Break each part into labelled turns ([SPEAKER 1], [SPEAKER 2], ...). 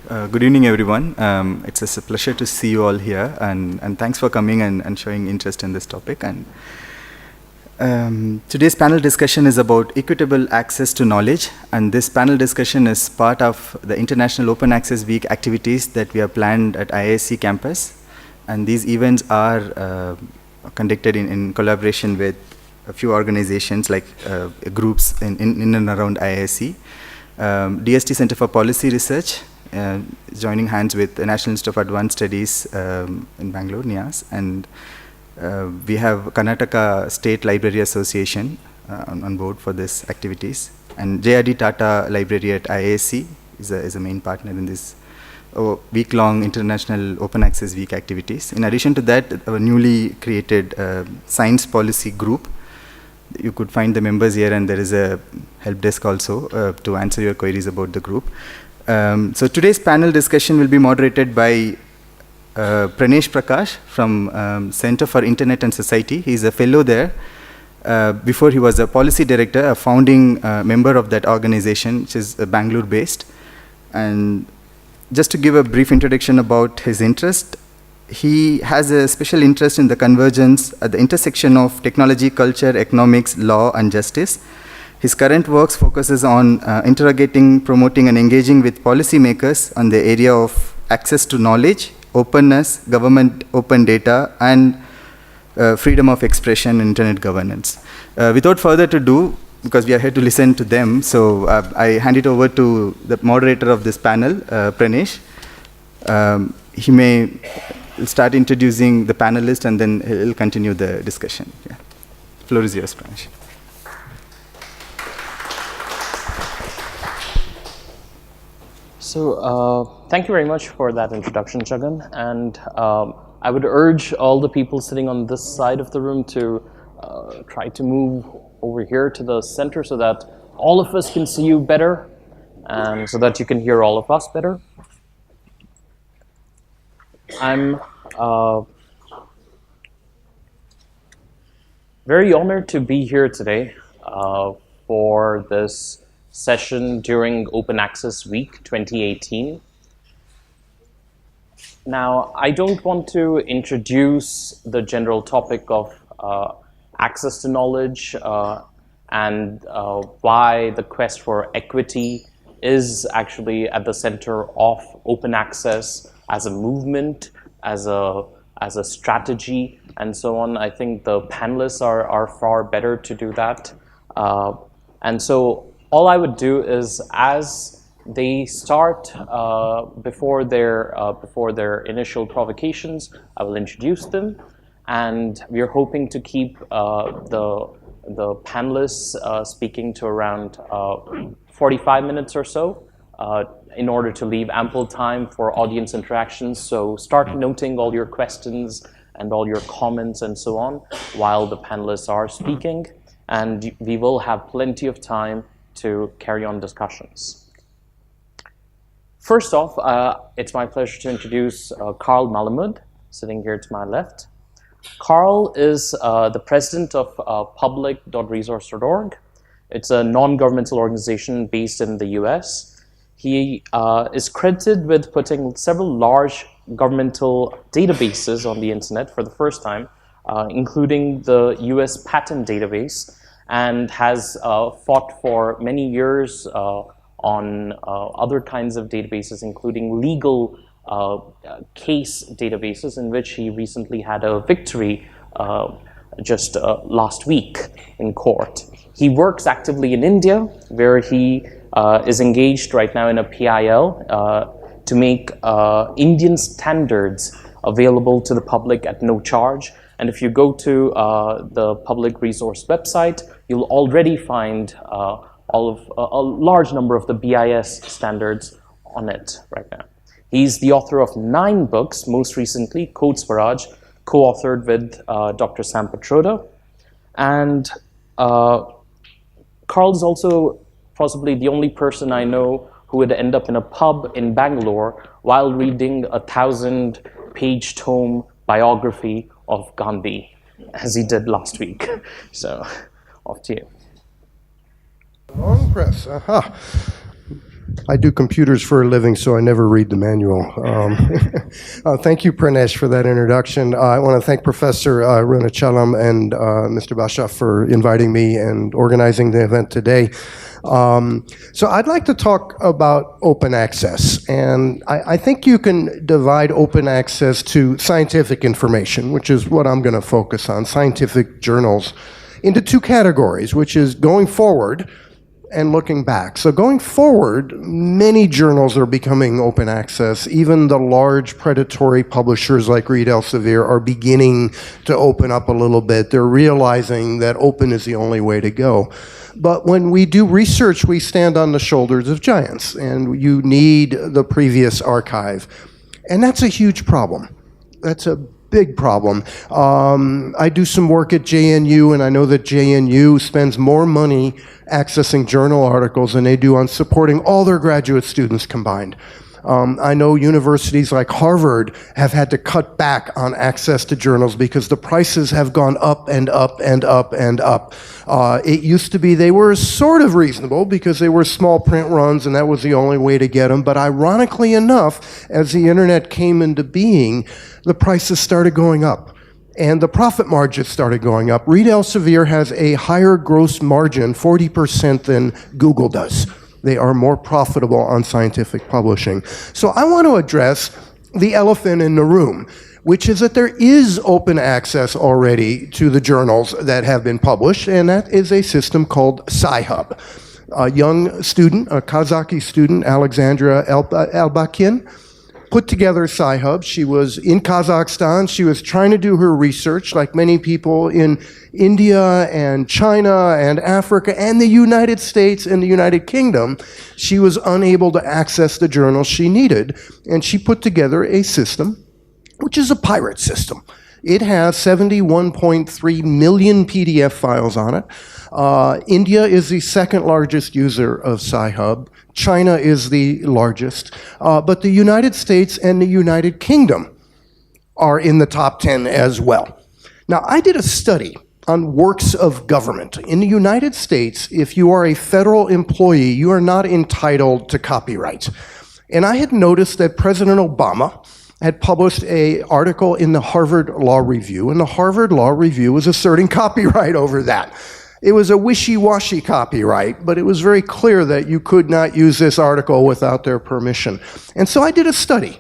[SPEAKER 1] Good evening, everyone. It's a pleasure to see you all here, and thanks for coming and showing interest in this topic. And today's panel discussion is about equitable access to knowledge, and this panel discussion is part of the International Open Access Week activities that we have planned at IISc campus. And these events are conducted in collaboration with a few organizations like groups in and around IISc. DST Center for Policy Research, joining hands with the National Institute of Advanced Studies in Bangalore, NIAS, and we have Karnataka State Library Association on board for these activities, and J.R.D. Tata Library at IISc is a main partner in this week-long International Open Access Week activities. In addition to that, our newly created Science Policy Group. You could find the members here, and there is a help desk also to answer your queries about the group. So today's panel discussion will be moderated by Pranesh Prakash from Center for Internet and Society. He's a fellow there. Before he was a policy director, a founding member of that organization, which is Bangalore based. And just to give a brief introduction about his interest, he has a special interest in the convergence at the intersection of technology, culture, economics, law, and justice. His current works focuses on interrogating, promoting, and engaging with policymakers on the area of access to knowledge, openness, government open data, and freedom of expression and internet governance. Without further ado, because we are here to listen to them, so I hand it over to the moderator of this panel, Pranesh. He may start introducing the panelists, and then he'll continue the discussion. Yeah. Floor is yours, Prakash.
[SPEAKER 2] So thank you very much for that introduction, Jagan. And I would urge all the people sitting on this side of the room to try to move over here to the center so that all of us can see you better and so that you can hear all of us better. I'm very honored to be here today for this session during Open Access Week 2018. Now, I don't want to introduce the general topic of access to knowledge and why the quest for equity is actually at the center of open access as a movement, as a strategy, and so on. I think the panelists are far better to do that. And so all I would do is, as they start before their initial provocations, I will introduce them, and we are hoping to keep the panelists speaking to around 45 minutes or so, in order to leave ample time for audience interactions. So start noting all your questions and all your comments and so on while the panelists are speaking, and we will have plenty of time to carry on discussions. First off, it's my pleasure to introduce Carl Malamud, sitting here to my left. Carl is the president of public.resource.org. It's a non-governmental organization based in the US. He is credited with putting several large governmental databases on the internet for the first time, including the US patent database, and has fought for many years on other kinds of databases, including legal case databases, in which he recently had a victory just last week in court. He works actively in India, where he is engaged right now in a PIL to make Indian standards available to the public at no charge. And if you go to the public resource website, you'll already find a large number of the BIS standards on it right now. He's the author of 9 books, most recently Code Swaraj, co-authored with Dr. Sam Petroda. And Carl is also possibly the only person I know who would end up in a pub in Bangalore while reading a 1,000-page tome biography of Gandhi, as he did last week. So, off to you.
[SPEAKER 3] Long press, aha. I do computers for a living, so I never read the manual. Thank you, Pranesh, for that introduction. I want to thank Professor Runachalam and Mr. Basha for inviting me and organizing the event today. So I'd like to talk about open access, and I think you can divide open access to scientific information, which is what I'm going to focus on, scientific journals, into two categories, which is going forward and looking back. So going forward, many journals are becoming open access. Even the large predatory publishers like Reed Elsevier are beginning to open up a little bit. They're realizing that open is the only way to go. But when we do research, we stand on the shoulders of giants, and you need the previous archive. And that's a huge problem. That's a big problem. I do some work at JNU, and I know that JNU spends more money accessing journal articles than they do on supporting all their graduate students combined. I know universities like Harvard have had to cut back on access to journals because the prices have gone up and up and up and up. It used to be they were sort of reasonable because they were small print runs and that was the only way to get them. But ironically enough, as the internet came into being, the prices started going up and the profit margins started going up. Reed Elsevier has a higher gross margin, 40%, than Google does. They are more profitable on scientific publishing. So I want to address the elephant in the room, which is that there is open access already to the journals that have been published, and that is a system called Sci-Hub. A young student, a Kazakh student, Alexandra Elbakian, put together Sci-Hub. She was in Kazakhstan. She was trying to do her research, like many people in India and China and Africa and the United States and the United Kingdom. She was unable to access the journals she needed, and she put together a system, which is a pirate system. It has 71.3 million PDF files on it. India is the second largest user of Sci-Hub. China is the largest. But the United States and the United Kingdom are in the top 10 as well. Now, I did a study on works of government. In the United States, if you are a federal employee, you are not entitled to copyright. And I had noticed that President Obama had published an article in the Harvard Law Review, and the Harvard Law Review was asserting copyright over that. It was a wishy-washy copyright, but it was very clear that you could not use this article without their permission. And so I did a study.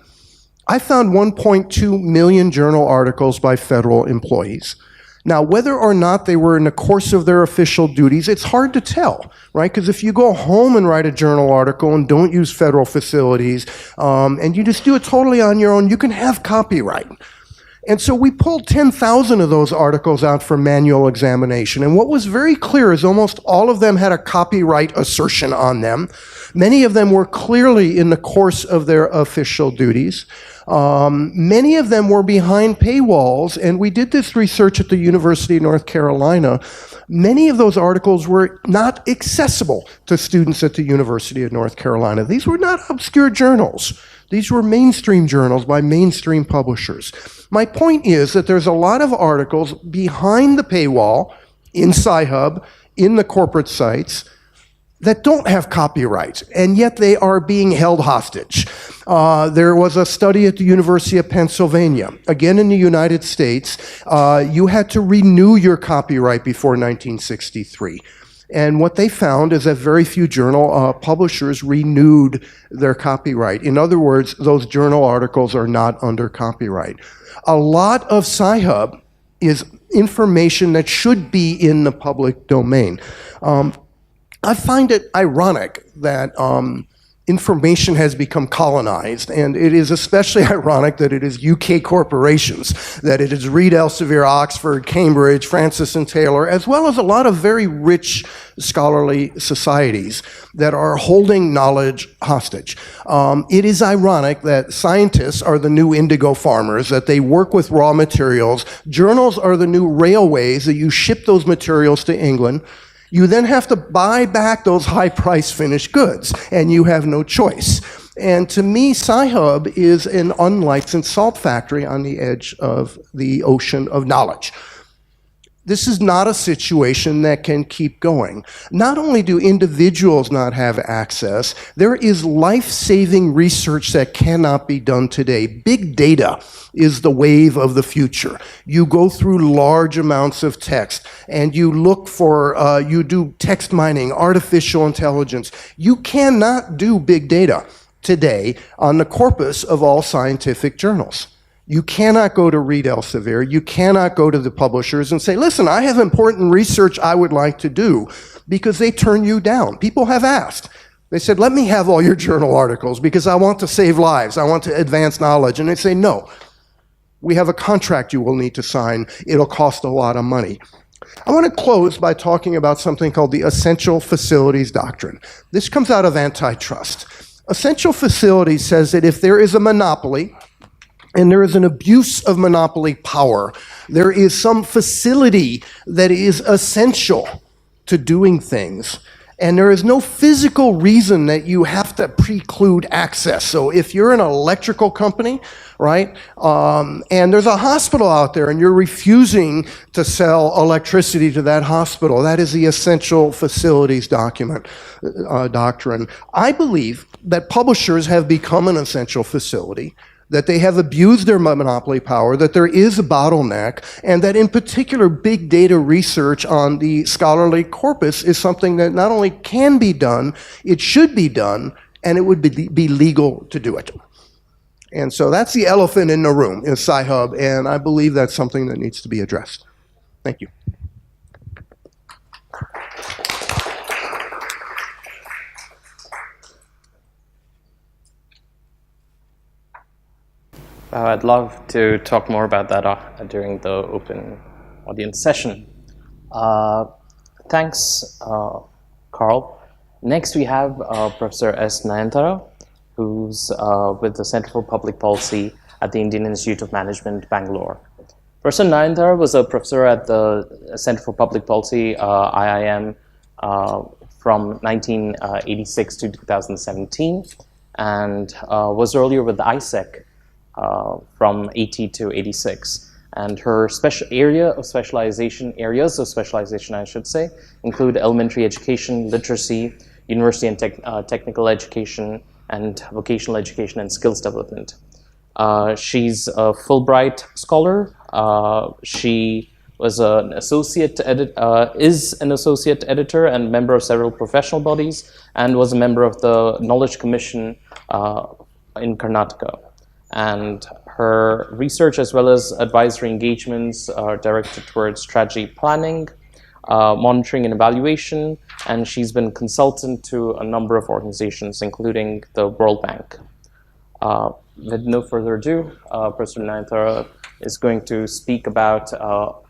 [SPEAKER 3] I found 1.2 million journal articles by federal employees. Now, whether or not they were in the course of their official duties, it's hard to tell, right? Because if you go home and write a journal article and don't use federal facilities, and you just do it totally on your own, you can have copyright. And so we pulled 10,000 of those articles out for manual examination. And what was very clear is almost all of them had a copyright assertion on them. Many of them were clearly in the course of their official duties. Many of them were behind paywalls, and we did this research at the University of North Carolina. Many of those articles were not accessible to students at the University of North Carolina. These were not obscure journals. These were mainstream journals by mainstream publishers. My point is that there's a lot of articles behind the paywall, in Sci-Hub, in the corporate sites, that don't have copyright, and yet they are being held hostage. There was a study at the University of Pennsylvania. Again, in the United States, you had to renew your copyright before 1963. And what they found is that very few journal publishers renewed their copyright. In other words, those journal articles are not under copyright. A lot of Sci-Hub is information that should be in the public domain. I find it ironic that information has become colonized, and it is especially ironic that it is UK corporations, that it is Reed Elsevier, Oxford, Cambridge, Francis and Taylor, as well as a lot of very rich scholarly societies that are holding knowledge hostage. It is ironic that scientists are the new indigo farmers, that they work with raw materials. Journals are the new railways, that you ship those materials to England. You then have to buy back those high-priced finished goods, and you have no choice. And to me, Sci-Hub is an unlicensed salt factory on the edge of the ocean of knowledge. This is not a situation that can keep going. Not only do individuals not have access, there is life-saving research that cannot be done today. Big data is the wave of the future. You go through large amounts of text and you look for, you do text mining, artificial intelligence. You cannot do big data today on the corpus of all scientific journals. You cannot go to Reed Elsevier, you cannot go to the publishers and say, listen, I have important research I would like to do, because they turn you down. People have asked. They said, let me have all your journal articles because I want to save lives, I want to advance knowledge. And they say, no, we have a contract you will need to sign, it'll cost a lot of money. I want to close by talking about something called the Essential Facilities Doctrine. This comes out of antitrust. Essential Facilities says that if there is a monopoly, and there is an abuse of monopoly power, there is some facility that is essential to doing things, and there is no physical reason that you have to preclude access. So if you're an electrical company, right, and there's a hospital out there and you're refusing to sell electricity to that hospital, that is the Essential Facilities Doctrine. I believe that publishers have become an essential facility, that they have abused their monopoly power, that there is a bottleneck, and that in particular big data research on the scholarly corpus is something that not only can be done, it should be done, and it would be legal to do it. And so that's the elephant in the room, is Sci-Hub, and I believe that's something that needs to be addressed. Thank you.
[SPEAKER 2] I'd love to talk more about that during the open audience session. Thanks, Carl. Next, we have Professor S. Nayana, who's with the Center for Public Policy at the Indian Institute of Management, Bangalore. Professor Nayana was a professor at the Center for Public Policy, IIM, from 1986 to 2017, and was earlier with the IISc from 80 to 86. And her areas of specialization, I should say, include elementary education, literacy, university and technical education, and vocational education and skills development. She's a Fulbright scholar. She was an associate is an associate editor and member of several professional bodies, and was a member of the Knowledge Commission in Karnataka. And her research as well as advisory engagements are directed towards strategy planning, monitoring and evaluation, and she's been consultant to a number of organizations, including the World Bank. With no further ado, Professor Nayana is going to speak about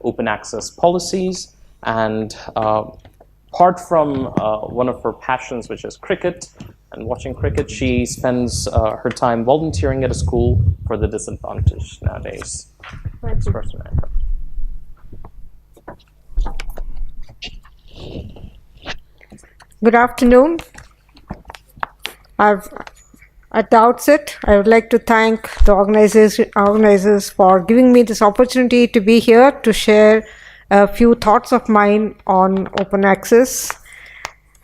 [SPEAKER 2] open access policies, and apart from one of her passions, which is cricket and watching cricket, she spends her time volunteering at a school for the disadvantaged nowadays. Thanks, Professor Nayana.
[SPEAKER 4] Good afternoon. At the outset, I would like to thank the organizers for giving me this opportunity to be here to share a few thoughts of mine on open access.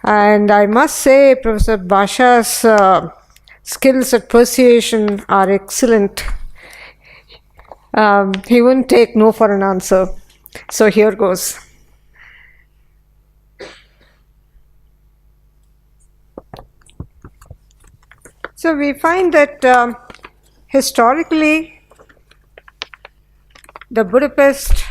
[SPEAKER 4] And I must say, Professor Basha's skills at persuasion are excellent. He wouldn't take no for an answer. So here goes. So we find that historically, the Budapest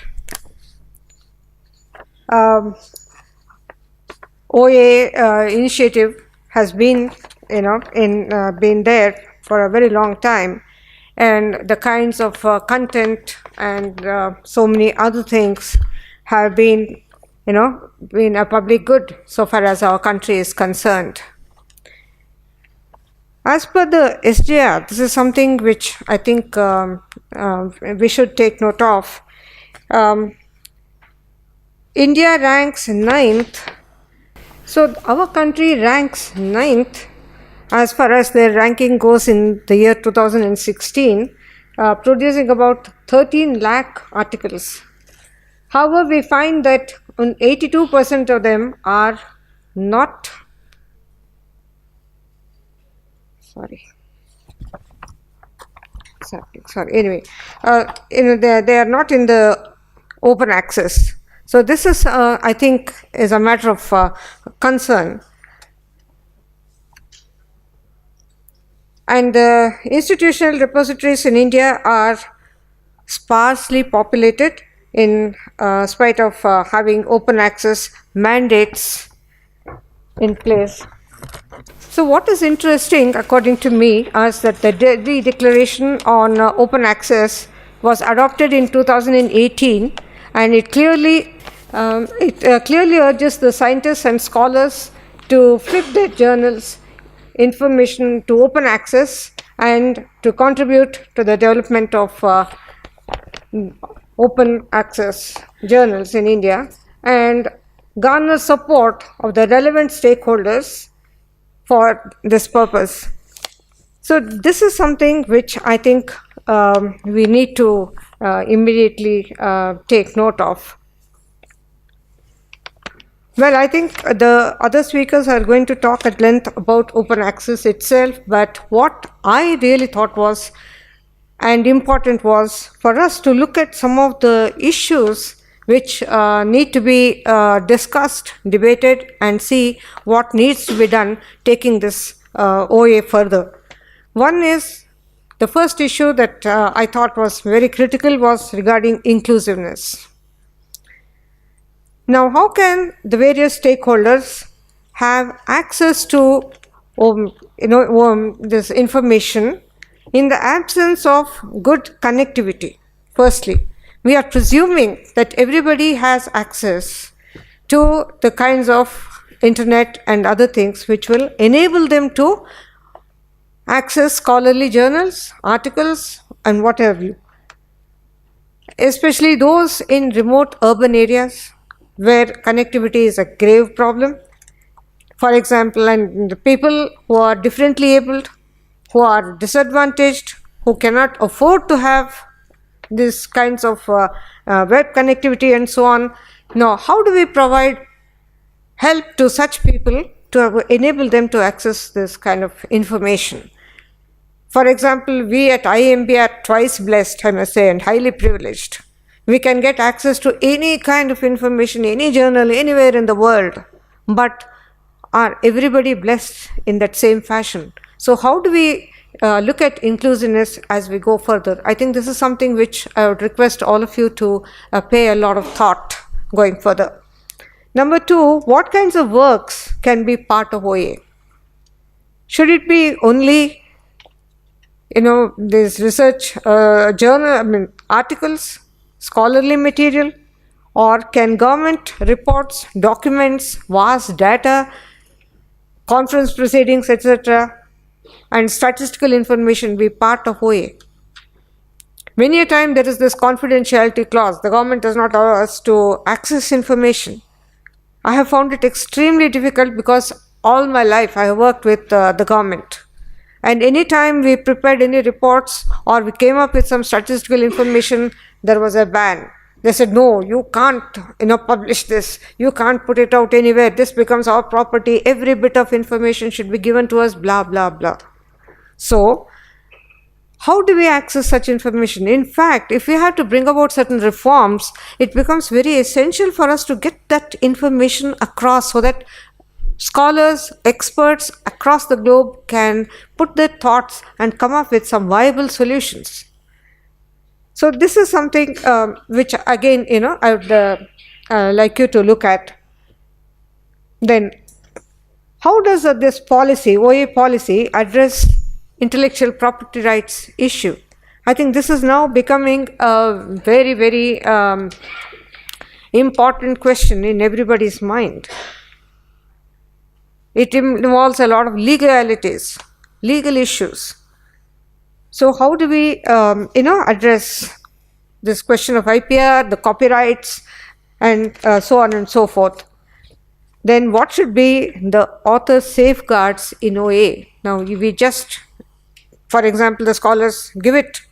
[SPEAKER 4] OA initiative has been, been there for a very long time, and the kinds of content and so many other things have been, been a public good so far as our country is concerned. As per the SJR, this is something which I think we should take note of. India ranks 9th. So our country ranks 9th as far as their ranking goes in the year 2016, producing about 13 lakh articles. However, we find that 82% of them are not, anyway, they are not in the open access. So this is, I think, is a matter of concern. And the institutional repositories in India are sparsely populated in spite of having open access mandates in place. So what is interesting, according to me, is that the Delhi Declaration on Open Access was adopted in 2018, and it clearly urges the scientists and scholars to flip their journals information to open access and to contribute to the development of open access journals in India, and garner support of the relevant stakeholders for this purpose. So this is something which I think we need to immediately take note of. Well, I think the other speakers are going to talk at length about open access itself, but what I really thought was and important was for us to look at some of the issues which need to be discussed, debated, and see what needs to be done taking this OA further. One is, the first issue that I thought was very critical was regarding inclusiveness. Now, how can the various stakeholders have access to this information in the absence of good connectivity? Firstly, we are presuming that everybody has access to the kinds of internet and other things which will enable them to access scholarly journals, articles, and what have you. Especially those in remote urban areas where connectivity is a grave problem. For example, and the people who are differently abled, who are disadvantaged, who cannot afford to have these kinds of web connectivity and so on. Now, how do we provide help to such people to enable them to access this kind of information? For example, we at IIMB are twice blessed, I must say, and highly privileged. We can get access to any kind of information, any journal, anywhere in the world, but are everybody blessed in that same fashion? So how do we look at inclusiveness as we go further? I think this is something which I would request all of you to pay a lot of thought going further. Number two, what kinds of works can be part of OA? Should it be only, this research articles, scholarly material, or can government reports, documents, vast data, conference proceedings, etc., and statistical information be part of OA? Many a time there is this confidentiality clause. The government does not allow us to access information. I have found it extremely difficult because all my life I have worked with the government. And any time we prepared any reports or we came up with some statistical information, there was a ban. They said, no, you can't publish this. You can't put it out anywhere. This becomes our property. Every bit of information should be given to us, blah, blah, blah. So, how do we access such information? In fact, if we have to bring about certain reforms, it becomes very essential for us to get that information across so that scholars, experts across the globe can put their thoughts and come up with some viable solutions. So this is something which again, I would like you to look at. Then, how does this policy, OA policy, address intellectual property rights issue? I think this is now becoming a very, very important question in everybody's mind. It involves a lot of legalities, legal issues. So how do we, address this question of IPR, the copyrights, and so on and so forth? Then what should be the author's safeguards in OA? Now, we just, for example, the scholars give it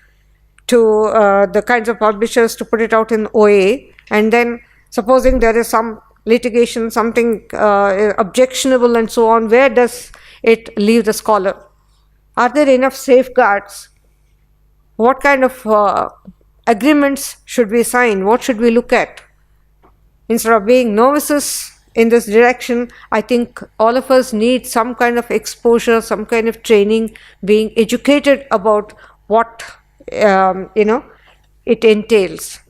[SPEAKER 4] to the kinds of publishers to put it out in OA, and then supposing there is some litigation, something objectionable and so on, where does it leave the scholar? Are there enough safeguards? What kind of agreements should we sign? What should we look at? Instead of being novices in this direction, I think all of us need some kind of exposure, some kind of training, being educated about what it entails.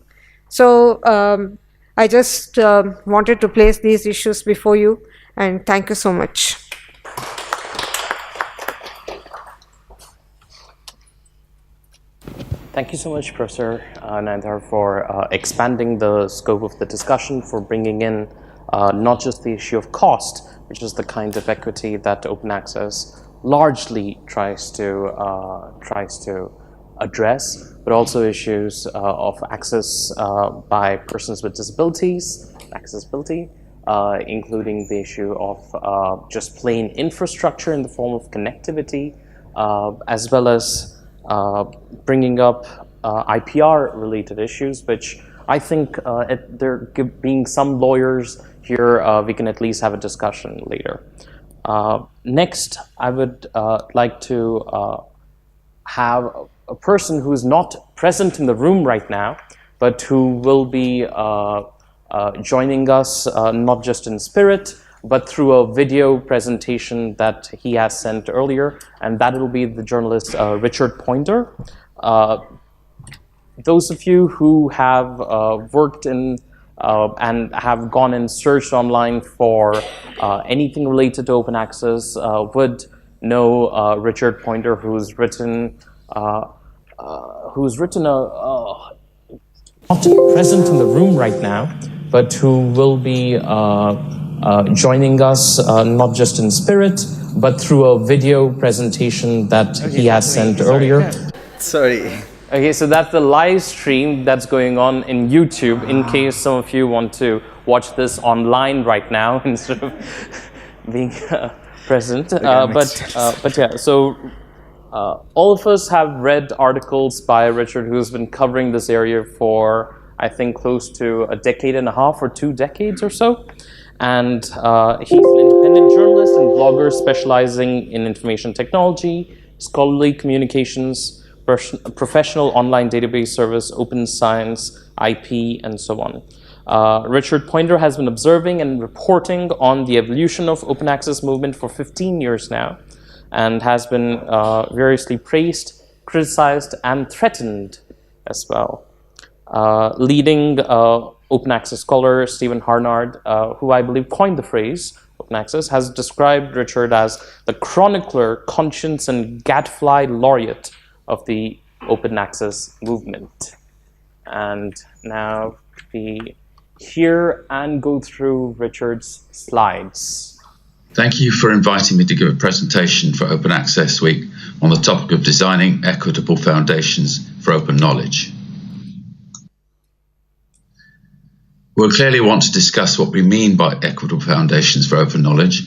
[SPEAKER 4] So I just wanted to place these issues before you, and thank you so much.
[SPEAKER 2] Thank you so much, Professor Nayana, for expanding the scope of the discussion, for bringing in not just the issue of cost, which is the kind of equity that open access largely tries to address, but also issues of access by persons with disabilities, accessibility, including the issue of just plain infrastructure in the form of connectivity, as well as bringing up IPR-related issues, which I think there being some lawyers here, we can at least have a discussion later. Next, I would like to have a person who is not present in the room right now, but who will be joining us not just in spirit, but through a video presentation that he has sent earlier, and that will be the journalist Richard Poynder. Those of you who have worked in and have gone and searched online for anything related to open access would know Richard Poynder, who's written not present in the room right now, but who will be joining us not just in spirit, but through a video presentation that he has sent earlier.
[SPEAKER 1] Sorry.
[SPEAKER 2] Okay, so that's the live stream that's going on in YouTube, in case some of you want to watch this online right now instead of being present. But yeah, so all of us have read articles by Richard, who's been covering this area for, I think, close to a decade and a half or 2 decades or so. And he's an independent journalist and blogger specializing in information technology, scholarly communications, professional online database service, open science, IP, and so on. Richard Poynder has been observing and reporting on the evolution of open access movement for 15 years now, and has been variously praised, criticized, and threatened as well. Leading open access scholar Stephen Harnard, who I believe coined the phrase open access, has described Richard as the chronicler, conscience, and gadfly laureate of the open access movement. And now we hear and go through Richard's slides.
[SPEAKER 5] Thank you for inviting me to give a presentation for Open Access Week on the topic of designing equitable foundations for open knowledge. We'll clearly want to discuss what we mean by equitable foundations for open knowledge,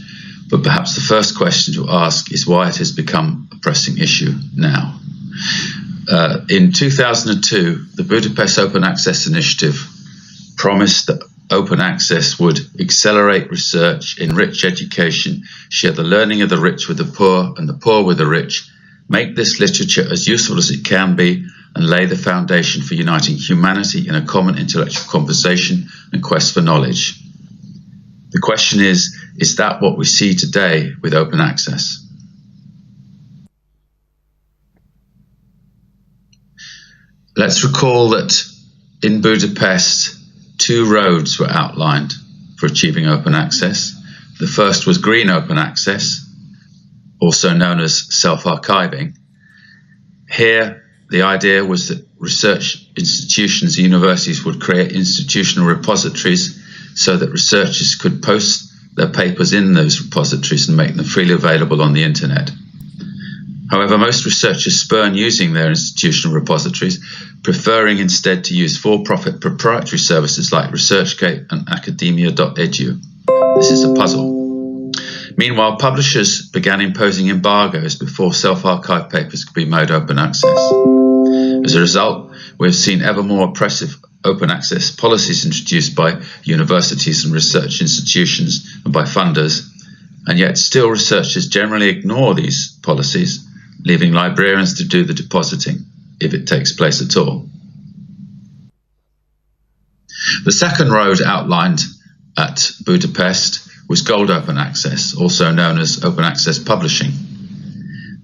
[SPEAKER 5] but perhaps the first question to ask is why it has become a pressing issue now. In 2002, the Budapest Open Access Initiative promised that open access would accelerate research, enrich education, share the learning of the rich with the poor and the poor with the rich, make this literature as useful as it can be, and lay the foundation for uniting humanity in a common intellectual conversation and quest for knowledge. The question is that what we see today with open access? Let's recall that in Budapest, 2 roads were outlined for achieving open access. The first was green open access, also known as self-archiving. Here, the idea was that research institutions and universities would create institutional repositories so that researchers could post their papers in those repositories and make them freely available on the internet. However, most researchers spurn using their institutional repositories, preferring instead to use for-profit proprietary services like ResearchGate and academia.edu. This is a puzzle. Meanwhile, publishers began imposing embargoes before self-archived papers could be made open access. As a result, we've seen ever more oppressive open access policies introduced by universities and research institutions and by funders, and yet still researchers generally ignore these policies, leaving librarians to do the depositing, if it takes place at all. The second road outlined at Budapest was gold open access, also known as open access publishing.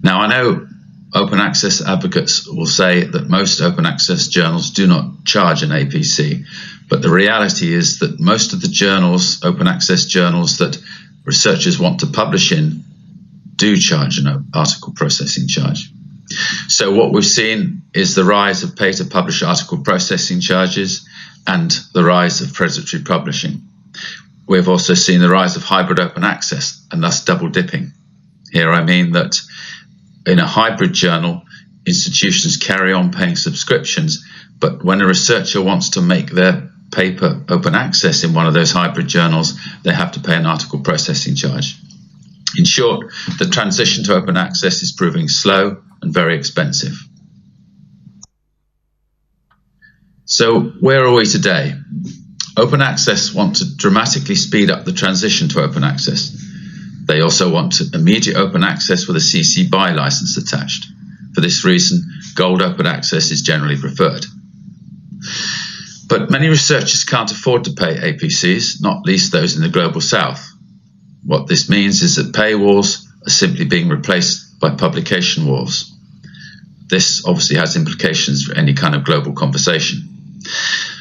[SPEAKER 5] Now, I know open access advocates will say that most open access journals do not charge an APC, but the reality is that most of the journals, open access journals that researchers want to publish in, do charge an article processing charge. So what we've seen is the rise of pay-to-publish article processing charges and the rise of predatory publishing. We've also seen the rise of hybrid open access and thus double dipping. Here I mean that in a hybrid journal, institutions carry on paying subscriptions, but when a researcher wants to make their paper open access in one of those hybrid journals, they have to pay an article processing charge. In short, the transition to open access is proving slow and very expensive. So where are we today? Open access want to dramatically speed up the transition to open access. They also want immediate open access with a CC BY license attached. For this reason, gold open access is generally preferred. But many researchers can't afford to pay APCs, not least those in the Global South. What this means is that paywalls are simply being replaced by publication walls. This obviously has implications for any kind of global conversation.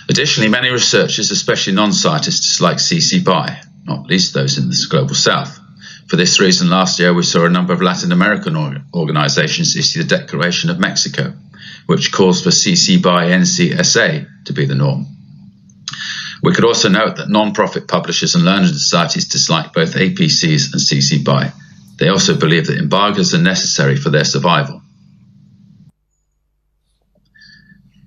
[SPEAKER 5] Additionally, many researchers, especially non-scientists, dislike CC BY, not least those in the Global South. For this reason, last year we saw a number of Latin American organizations issue the Declaration of Mexico, which calls for CC BY NCSA to be the norm. We could also note that non-profit publishers and learned societies dislike both APCs and CC BY. They also believe that embargoes are necessary for their survival.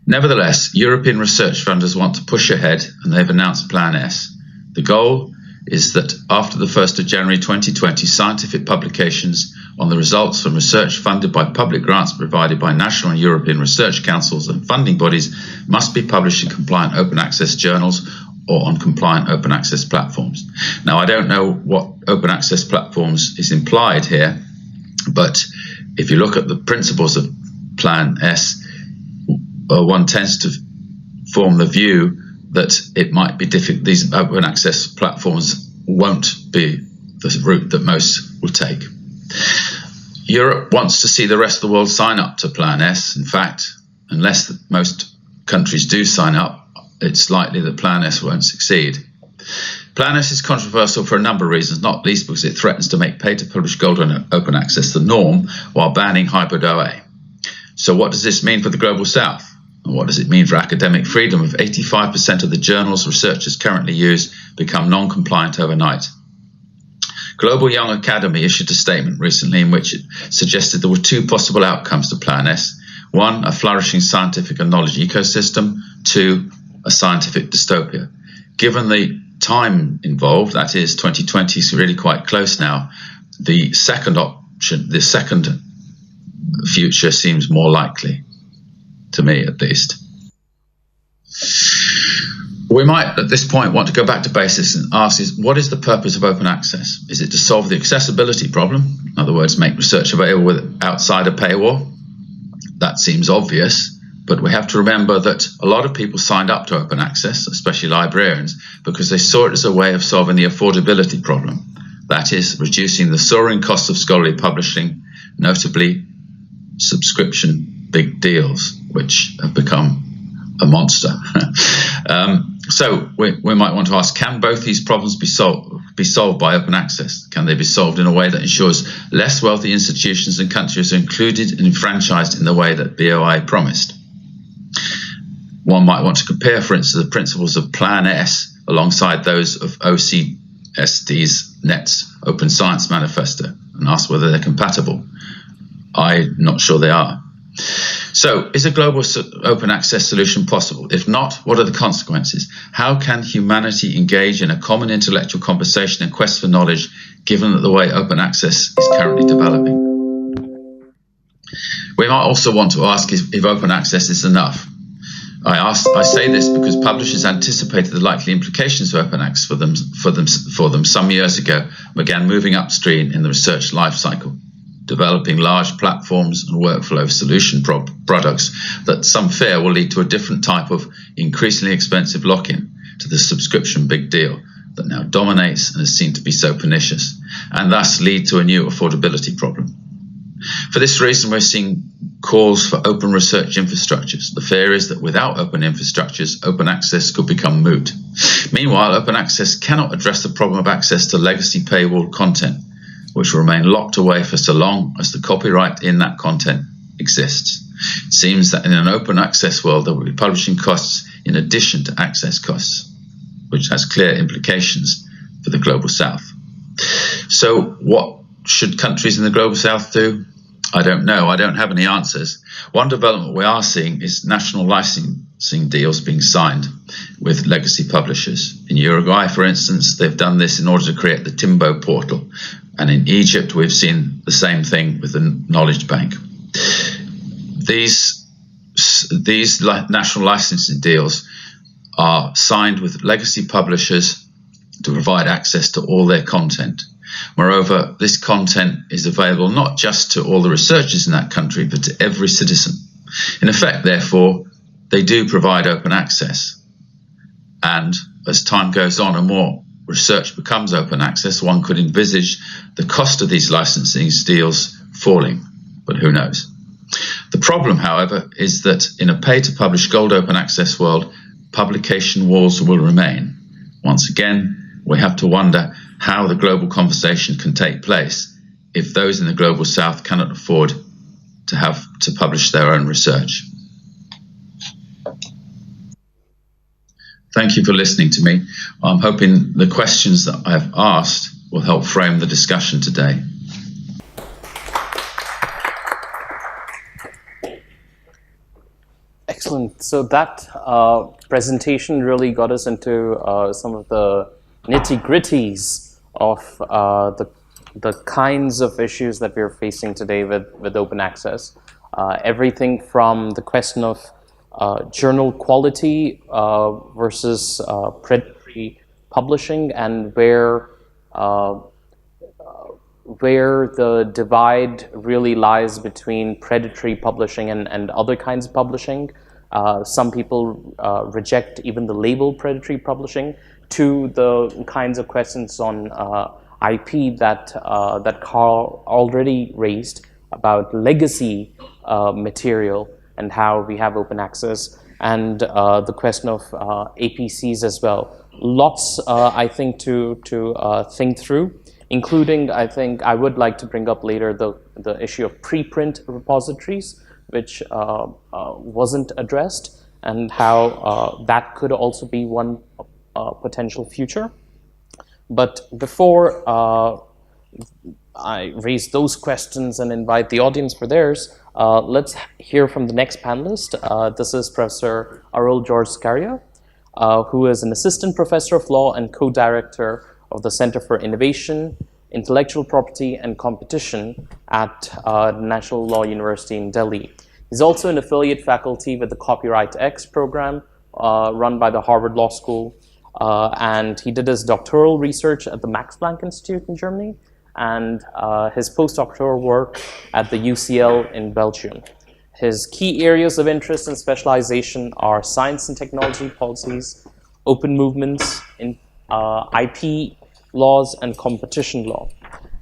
[SPEAKER 5] Nevertheless, European research funders want to push ahead, and they've announced Plan S. The goal is that after the 1st of January 2020, scientific publications on the results from research funded by public grants provided by national and European research councils and funding bodies must be published in compliant open access journals or on compliant open access platforms. Now, I don't know what open access platforms is implied here, but if you look at the principles of Plan S, one tends to form the view that it might be difficult. These open access platforms won't be the route that most will take. Europe wants to see the rest of the world sign up to Plan S. In fact, unless most countries do sign up, it's likely that Plan S won't succeed. Plan S is controversial for a number of reasons, not least because it threatens to make pay-to-publish gold on open access the norm while banning hybrid OA. So what does this mean for the Global South? And what does it mean for academic freedom if 85% of the journals researchers currently use become non-compliant overnight? Global Young Academy issued a statement recently in which it suggested there were two possible outcomes to Plan S. One, a flourishing scientific and knowledge ecosystem. Two, a scientific dystopia. Given the time involved, that is 2020 is really quite close now, the second option, the second future seems more likely, to me at least. We might at this point want to go back to basics and ask what is the purpose of open access? Is it to solve the accessibility problem? In other words, make research available outside a paywall? That seems obvious, but we have to remember that a lot of people signed up to open access, especially librarians, because they saw it as a way of solving the affordability problem. That is, reducing the soaring cost of scholarly publishing, notably subscription big deals, which have become a monster. So we might want to ask, can both these problems be solved by open access? Can they be solved in a way that ensures less wealthy institutions and countries are included and enfranchised in the way that BOI promised? One might want to compare, for instance, the principles of Plan S alongside those of OCSD's NET's Open Science Manifesto and ask whether they're compatible. I'm not sure they are. So, is a global open access solution possible? If not, what are the consequences? How can humanity engage in a common intellectual conversation and quest for knowledge, given that the way open access is currently developing? We might also want to ask if open access is enough. I say this because publishers anticipated the likely implications of open access for them some years ago, began moving upstream in the research lifecycle, developing large platforms and workflow solution products that some fear will lead to a different type of increasingly expensive lock-in to the subscription big deal that now dominates and is seen to be so pernicious, and thus lead to a new affordability problem. For this reason, we're seeing calls for open research infrastructures. The fear is that without open infrastructures, open access could become moot. Meanwhile, open access cannot address the problem of access to legacy paywall content, which will remain locked away for so long as the copyright in that content exists. It seems that in an open access world, there will be publishing costs in addition to access costs, which has clear implications for the Global South. So what should countries in the Global South do? I don't know. I don't have any answers. One development we are seeing is national licensing deals being signed with legacy publishers. In Uruguay, for instance, they've done this in order to create the Timbo portal. And in Egypt, we've seen the same thing with the Knowledge Bank. These national licensing deals are signed with legacy publishers to provide access to all their content. Moreover, this content is available not just to all the researchers in that country, but to every citizen. In effect, therefore, they do provide open access. And as time goes on and more research becomes open access, one could envisage the cost of these licensing deals falling, but who knows? The problem, however, is that in a pay-to-publish gold open access world, publication walls will remain. Once again, we have to wonder how the global conversation can take place if those in the Global South cannot afford to have to publish their own research. Thank you for listening to me. I'm hoping the questions that I've asked will help frame the discussion today.
[SPEAKER 2] Excellent. So that presentation really got us into some of the nitty-gritties of the kinds of issues that we're facing today with open access. Everything from the question of journal quality versus predatory publishing, and where the divide really lies between predatory publishing and other kinds of publishing. Some people reject even the label predatory publishing, to the kinds of questions on IP that Carl already raised about legacy material and how we have open access, and the question of APCs as well. Lots, I think, to think through, including, I think, I would like to bring up later the issue of preprint repositories, which wasn't addressed, and how that could also be one potential future. But before I raise those questions and invite the audience for theirs, let's hear from the next panelist. This is Professor Arul George Scaria, who is an assistant professor of law and co-director of the Center for Innovation, Intellectual Property and Competition at National Law University in Delhi. He's also an affiliate faculty with the Copyright X program run by the Harvard Law School. And he did his doctoral research at the Max Planck Institute in Germany, and his postdoctoral work at the UCL in Belgium. His key areas of interest and specialization are science and technology policies, open movements, in IP laws, and competition law.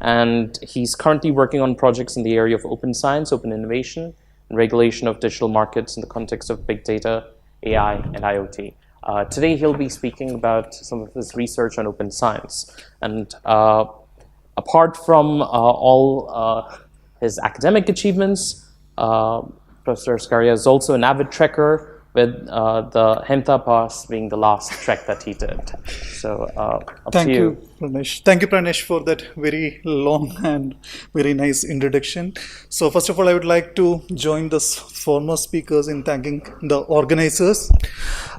[SPEAKER 2] And he's currently working on projects in the area of open science, open innovation, and regulation of digital markets in the context of big data, AI, and IoT. Today he'll be speaking about some of his research on open science. And apart from all his academic achievements, Professor Scaria is also an avid trekker, with the Hemta Pass being the last trek that he did. So up to you.
[SPEAKER 6] Pranesh. Thank you, Pranesh, for that very long and very nice introduction. So first of all, I would like to join the former speakers in thanking the organizers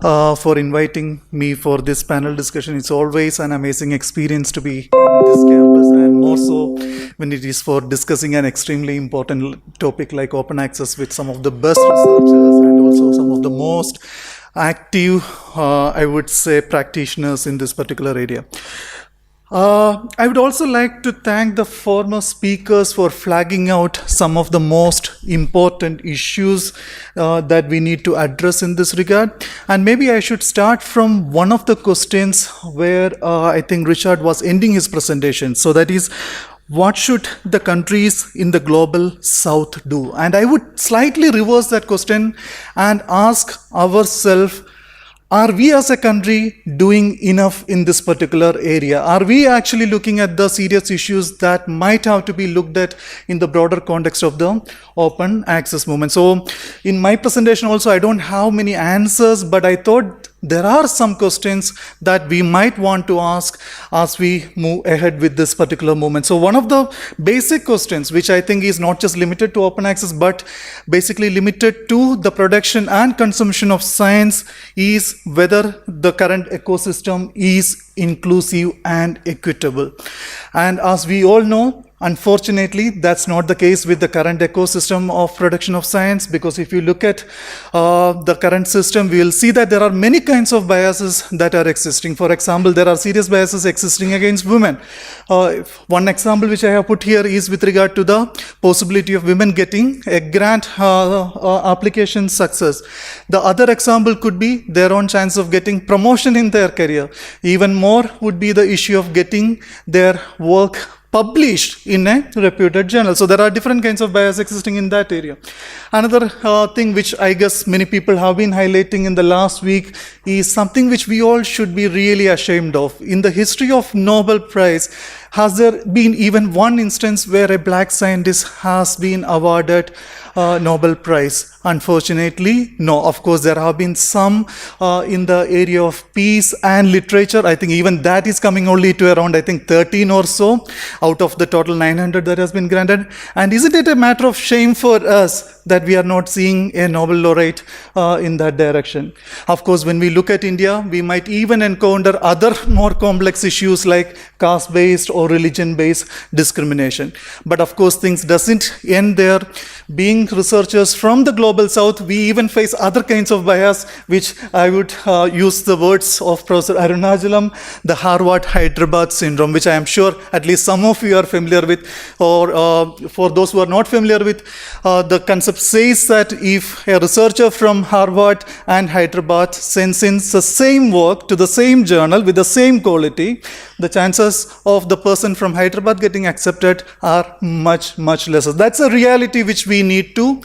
[SPEAKER 6] for inviting me for this panel discussion. It's always an amazing experience to be on this campus, and more so when it is for discussing an extremely important topic like open access with some of the best researchers and also some of the most active, I would say, practitioners in this particular area. I would also like to thank the former speakers for flagging out some of the most important issues that we need to address in this regard. And maybe I should start from one of the questions where I think Richard was ending his presentation. So that is, what should the countries in the global south do? And I would slightly reverse that question and ask ourselves, are we as a country doing enough in this particular area? Are we actually looking at the serious issues that might have to be looked at in the broader context of the open access movement? So in my presentation also, I don't have many answers, but I thought there are some questions that we might want to ask as we move ahead with this particular movement. So one of the basic questions, which I think is not just limited to open access, but basically limited to the production and consumption of science, is whether the current ecosystem is inclusive and equitable. And as we all know, unfortunately, that's not the case with the current ecosystem of production of science, because if you look at the current system, we will see that there are many kinds of biases that are existing. For example, there are serious biases existing against women. One example which I have put here is with regard to the possibility of women getting a grant application success. The other example could be their own chance of getting promotion in their career. Even more would be the issue of getting their work published in a reputed journal. So there are different kinds of bias existing in that area. Another thing which I guess many people have been highlighting in the last week is something which we all should be really ashamed of. In the history of Nobel Prize, has there been even one instance where a black scientist has been awarded Nobel Prize? Unfortunately, no. Of course, there have been some in the area of peace and literature. I think even that is coming only to around, 13 or so out of the total 900 that has been granted. And isn't it a matter of shame for us that we are not seeing a Nobel laureate in that direction? Of course, when we look at India, we might even encounter other more complex issues like caste-based or religion-based discrimination. But of course, things doesn't end there. Being researchers from the global south, we even face other kinds of bias, which I would use the words of Professor Arunachalam, the Harwood Hyderabad syndrome, which I am sure at least some of you are familiar with, or for those who are not familiar with, the concept says that if a researcher from Harvard and Hyderabad sends in the same work to the same journal with the same quality, the chances of the person from Hyderabad getting accepted are much, much lesser. That's a reality which we need to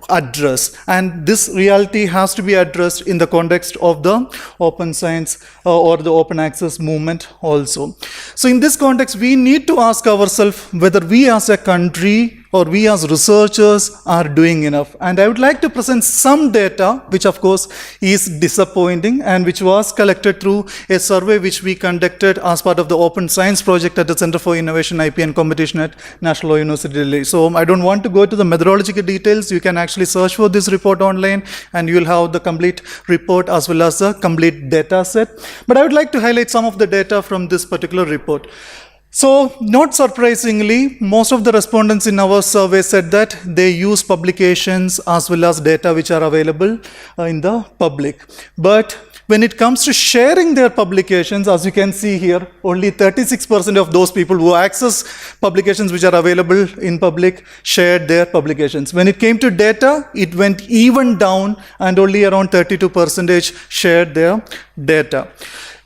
[SPEAKER 6] address. And this reality has to be addressed in the context of the open science or the open access movement also. So in this context, we need to ask ourselves whether we as a country or we as researchers are doing enough. And I would like to present some data, which of course is disappointing and which was collected through a survey which we conducted as part of the Open Science project at the Center for Innovation, IP and Competition at National Law University, Delhi. So I don't want to go to the methodological details. You can actually search for this report online and you will have the complete report as well as the complete data set. But I would like to highlight some of the data from this particular report. So, not surprisingly, most of the respondents in our survey said that they use publications as well as data which are available in the public. But when it comes to sharing their publications, as you can see here, only 36% of those people who access publications which are available in public shared their publications. When it came to data, it went even down and only around 32% shared their data.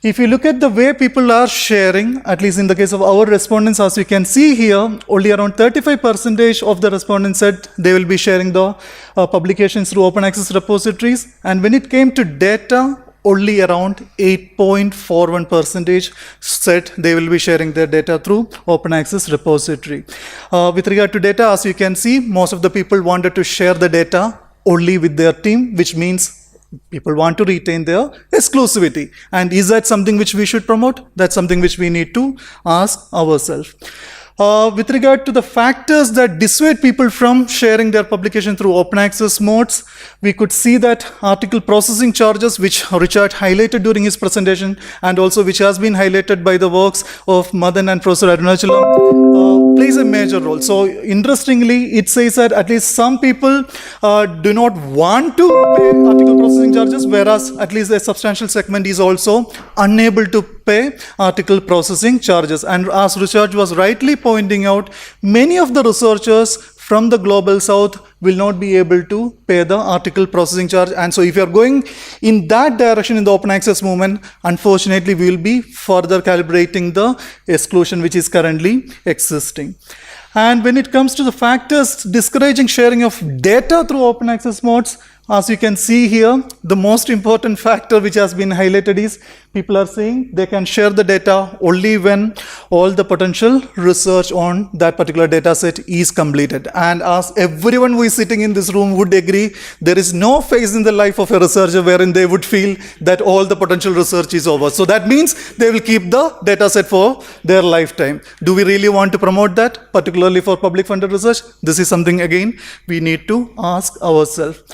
[SPEAKER 6] If you look at the way people are sharing, at least in the case of our respondents, as you can see here, only around 35% of the respondents said they will be sharing the publications through open access repositories. And when it came to data, only around 8.41% said they will be sharing their data through open access repository. With regard to data, as you can see, most of the people wanted to share the data only with their team, which means people want to retain their exclusivity. And is that something which we should promote? That's something which we need to ask ourselves. With regard to the factors that dissuade people from sharing their publication through open access modes, we could see that article processing charges, which Richard highlighted during his presentation, and also which has been highlighted by the works of Madan and Professor Arunachalam, plays a major role. So interestingly, it says that at least some people do not want to pay article processing charges, whereas at least a substantial segment is also unable to pay article processing charges. And as research was rightly pointing out, many of the researchers from the global south will not be able to pay the article processing charge. And so if you are going in that direction in the open access movement, unfortunately we will be further calibrating the exclusion which is currently existing. And when it comes to the factors discouraging sharing of data through open access modes, as you can see here, the most important factor which has been highlighted is people are saying they can share the data only when all the potential research on that particular data set is completed. And as everyone who is sitting in this room would agree, there is no phase in the life of a researcher wherein they would feel that all the potential research is over. So that means they will keep the data set for their lifetime. Do we really want to promote that, particularly for public funded research? This is something again we need to ask ourselves.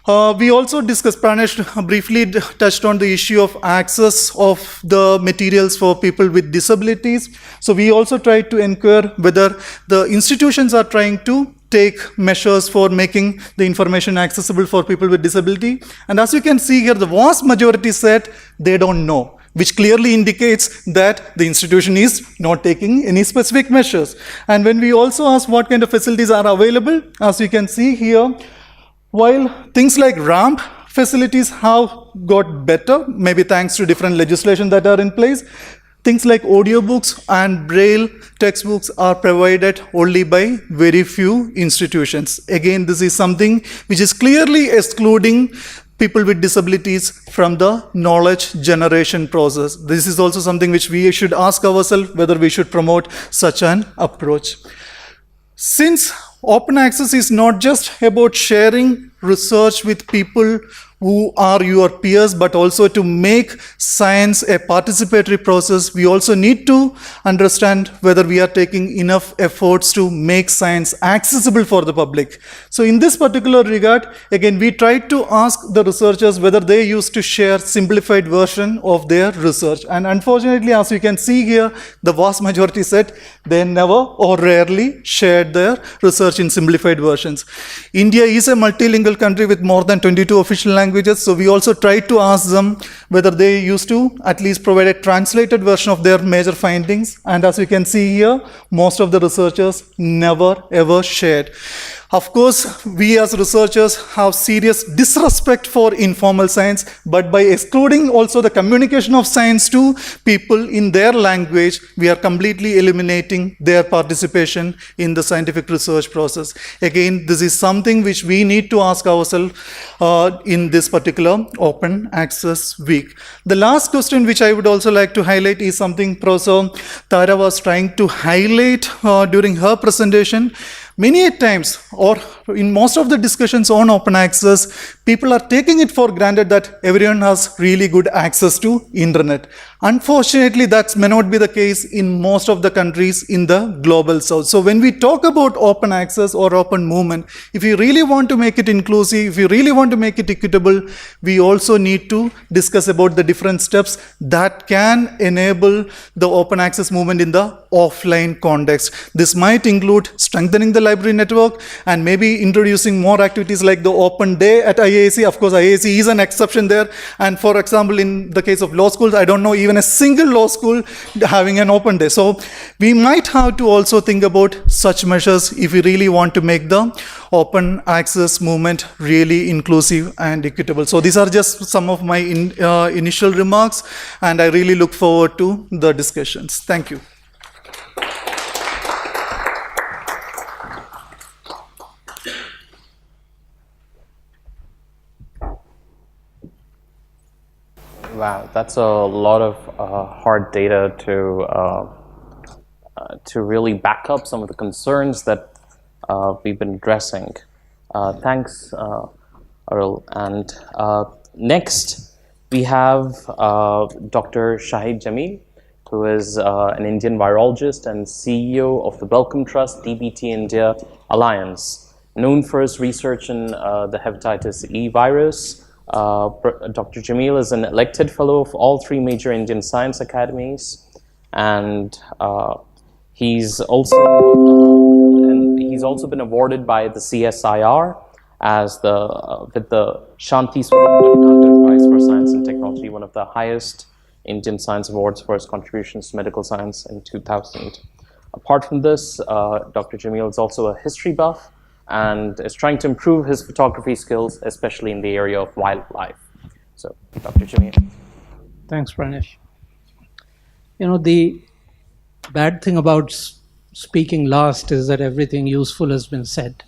[SPEAKER 6] We also discussed, Pranesh briefly touched on the issue of access of the materials for people with disabilities. So we also tried to inquire whether the institutions are trying to take measures for making the information accessible for people with disability. And as you can see here, the vast majority said they don't know, which clearly indicates that the institution is not taking any specific measures. And when we also asked what kind of facilities are available, as you can see here, while things like ramp facilities have got better, maybe thanks to different legislation that are in place, things like audiobooks and braille textbooks are provided only by very few institutions. Again, this is something which is clearly excluding people with disabilities from the knowledge generation process. This is also something which we should ask ourselves whether we should promote such an approach. Since open access is not just about sharing research with people who are your peers, but also to make science a participatory process, we also need to understand whether we are taking enough efforts to make science accessible for the public. So in this particular regard, again, we tried to ask the researchers whether they used to share simplified version of their research. And unfortunately, as you can see here, the vast majority said they never or rarely shared their research in simplified versions. India is a multilingual country with more than 22 official languages, so we also tried to ask them whether they used to at least provide a translated version of their major findings. And as you can see here, most of the researchers never ever shared. Of course, we as researchers have serious disrespect for informal science, but by excluding also the communication of science to people in their language, we are completely eliminating their participation in the scientific research process. Again, this is something which we need to ask ourselves in this particular open access week. The last question which I would also like to highlight is something Professor Tara was trying to highlight during her presentation. Many times, or in most of the discussions on open access, people are taking it for granted that everyone has really good access to internet. Unfortunately, that may not be the case in most of the countries in the global south. So when we talk about open access or open movement, if you really want to make it inclusive, if you really want to make it equitable, we also need to discuss about the different steps that can enable the open access movement in the offline context. This might include strengthening the library network and maybe introducing more activities like the open day at IISc. Of course, IISc is an exception there. And for example, in the case of law schools, I don't know even a single law school having an open day. So we might have to also think about such measures if we really want to make the open access movement really inclusive and equitable. So these are just some of my initial remarks, and I really look forward to the discussions. Thank you.
[SPEAKER 2] Wow, that's a lot of hard data to really back up some of the concerns that we've been addressing. Thanks, Arul. And next, we have Dr. Shahid Jameel, who is an Indian virologist and CEO of the Wellcome Trust DBT India Alliance, known for his research in the hepatitis E virus. Dr. Jameel is an elected fellow of all three major Indian science academies, and He's also been awarded by the CSIR as with the Shanti Swarup Bhattacharya Prize for Science and Technology, one of the highest Indian science awards for his contributions to medical science in 2000. Apart from this, Dr. Jameel is also a history buff and is trying to improve his photography skills, especially in the area of wildlife. So, Dr. Jameel.
[SPEAKER 7] Thanks, Pranesh. You know, the bad thing about speaking last is that everything useful has been said.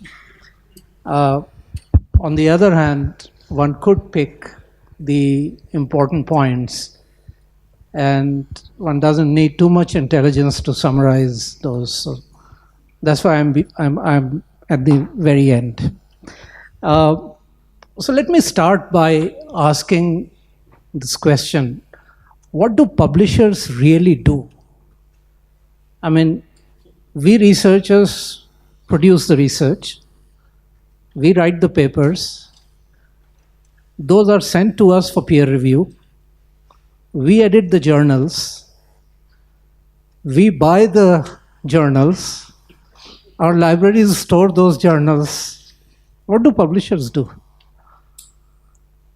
[SPEAKER 7] On the other hand, one could pick the important points, and one doesn't need too much intelligence to summarize those. So that's why I'm at the very end. So let me start by asking this question: what do publishers really do? I mean, we researchers produce the research. We write the papers. Those are sent to us for peer review. We edit the journals. We buy the journals. Our libraries store those journals. What do publishers do?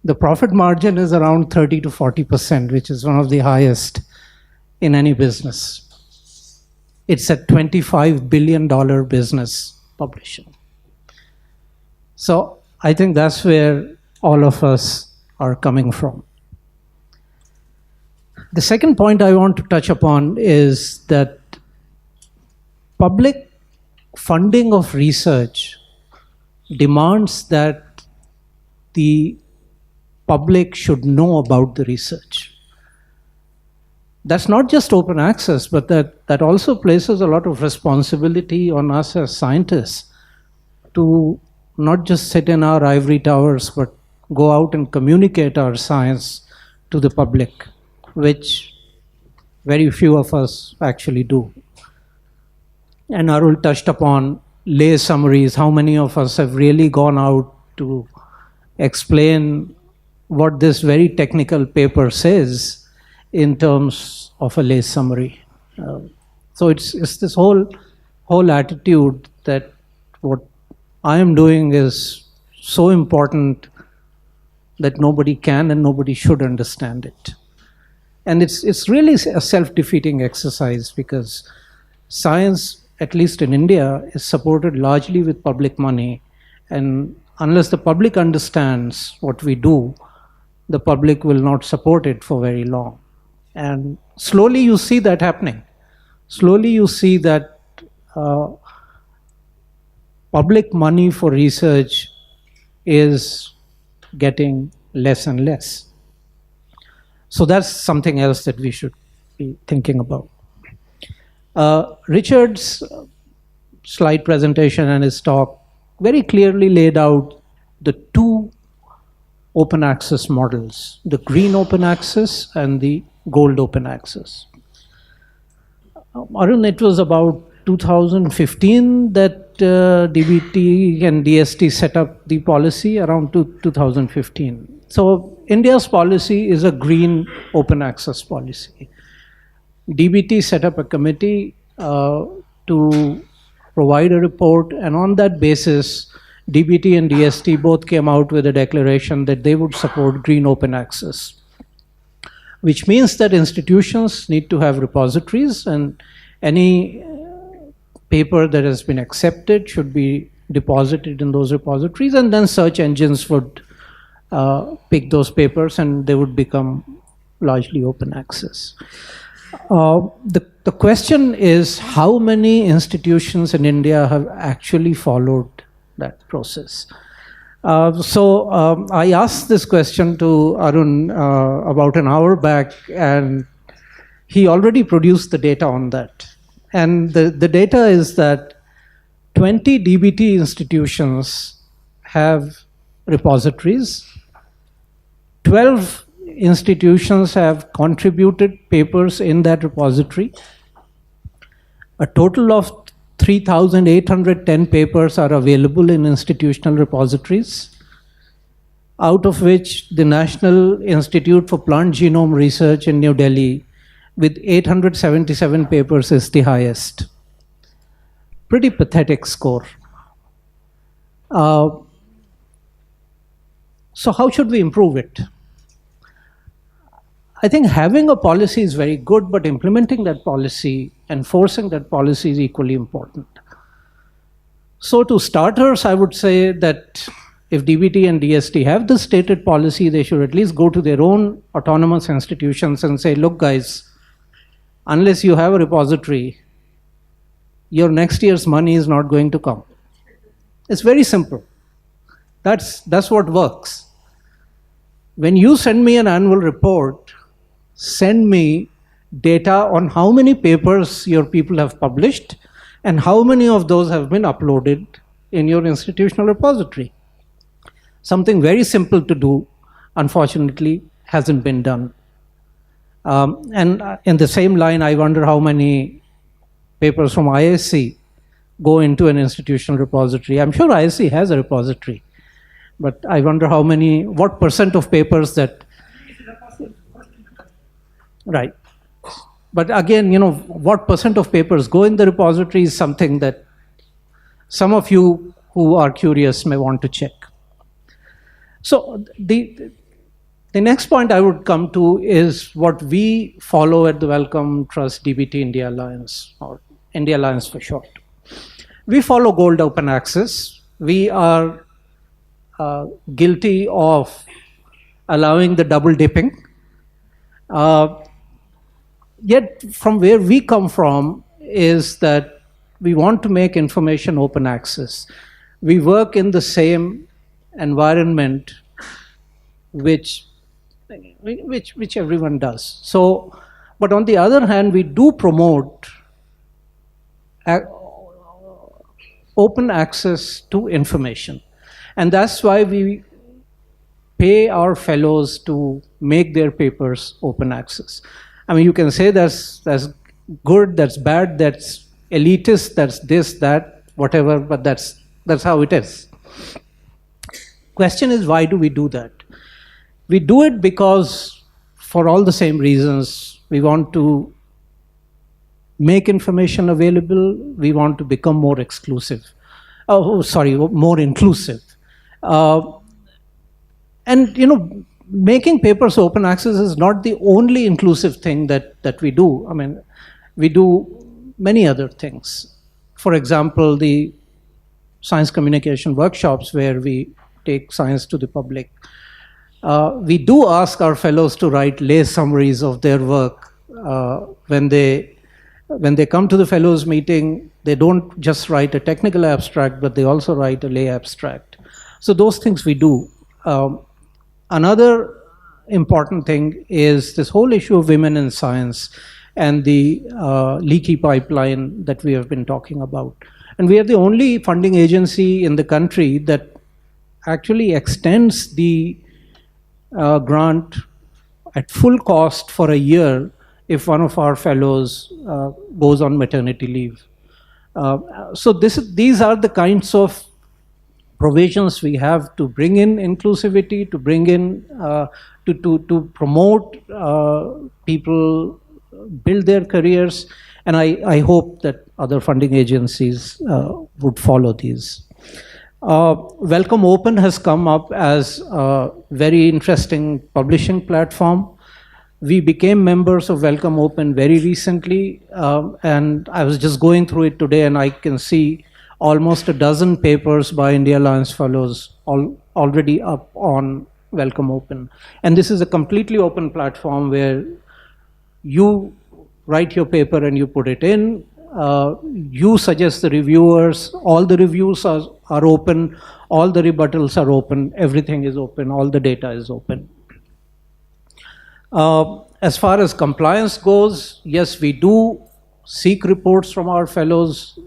[SPEAKER 7] The profit margin is around 30 to 40%, which is one of the highest in any business. It's a $25 billion business, publishing. So I think that's where all of us are coming from. The second point I want to touch upon is that public funding of research demands that the public should know about the research. That's not just open access, but that also places a lot of responsibility on us as scientists to not just sit in our ivory towers, but go out and communicate our science to the public, which very few of us actually do. And Arul touched upon lay summaries. How many of us have really gone out to explain what this very technical paper says in terms of a lay summary? So it's this whole attitude that what I am doing is so important that nobody can and nobody should understand it. And it's really a self-defeating exercise, because science, at least in India, is supported largely with public money. And unless the public understands what we do, the public will not support it for very long. And slowly you see that happening. Slowly you see that public money for research is getting less and less. So that's something else that we should be thinking about. Richard's slide presentation and his talk very clearly laid out the two open access models, the green open access and the gold open access. Arun, it was about 2015 that DBT and DST set up the policy, around 2015. So India's policy is a green open access policy. DBT set up a committee to provide a report, and on that basis, DBT and DST both came out with a declaration that they would support green open access, which means that institutions need to have repositories, and any paper that has been accepted should be deposited in those repositories, and then search engines would pick those papers and they would become largely open access. The question is, how many institutions in India have actually followed that process? So I asked this question to Arun about an hour back, and he already produced the data on that. And the data is that 20 DBT institutions have repositories, 12 institutions have contributed papers in that repository. A total of 3,810 papers are available in institutional repositories, out of which the National Institute for Plant Genome Research in New Delhi with 877 papers is the highest. pretty pathetic score. So how should we improve it? I think having a policy is very good, but implementing that policy, enforcing that policy is equally important. So to starters, I would say that if DBT and DST have the stated policy, they should at least go to their own autonomous institutions and say, look guys, unless you have a repository, your next year's money is not going to come. It's very simple. That's what works. When you send me an annual report, send me data on how many papers your people have published and how many of those have been uploaded in your institutional repository. Something very simple to do, unfortunately, hasn't been done. And in the same line, I wonder how many papers from IISc go into an institutional repository. I'm sure IISc has a repository, but I wonder what percent of papers that, right. But again, what percent of papers go in the repository is something that some of you who are curious may want to check. So the next point I would come to is what we follow at the Wellcome Trust DBT India Alliance, or India Alliance for short. We follow Gold Open Access. We are guilty of allowing the double dipping. Yet from where we come from is that we want to make information open access. We work in the same environment which everyone does. So, but on the other hand, we do promote open access to information. And that's why we pay our fellows to make their papers open access. I mean, you can say that's good, that's bad, that's elitist, that's this, that, whatever, but that's how it is. Question is, why do we do that? We do it because, for all the same reasons, we want to make information available, we want to become more exclusive. More inclusive. And making papers open access is not the only inclusive thing that we do. I mean, we do many other things. For example, the science communication workshops where we take science to the public. We do ask our fellows to write lay summaries of their work. When they come to the fellows meeting, they don't just write a technical abstract, but they also write a lay abstract. So those things we do. Another important thing is this whole issue of women in science and the leaky pipeline that we have been talking about. And we are the only funding agency in the country that actually extends the grant at full cost for a year if one of our fellows goes on maternity leave. So these are the kinds of provisions we have to bring in inclusivity, to bring in, to promote people, build their careers, and I hope that other funding agencies would follow these. Wellcome Open has come up as a very interesting publishing platform. We became members of Wellcome Open very recently, and I was just going through it today, and I can see almost a dozen papers by India Alliance Fellows already up on Wellcome Open. And this is a completely open platform where you write your paper and you put it in. You suggest the reviewers, all the reviews are open, all the rebuttals are open, everything is open, all the data is open. As far as compliance goes, yes, we do seek reports from our fellows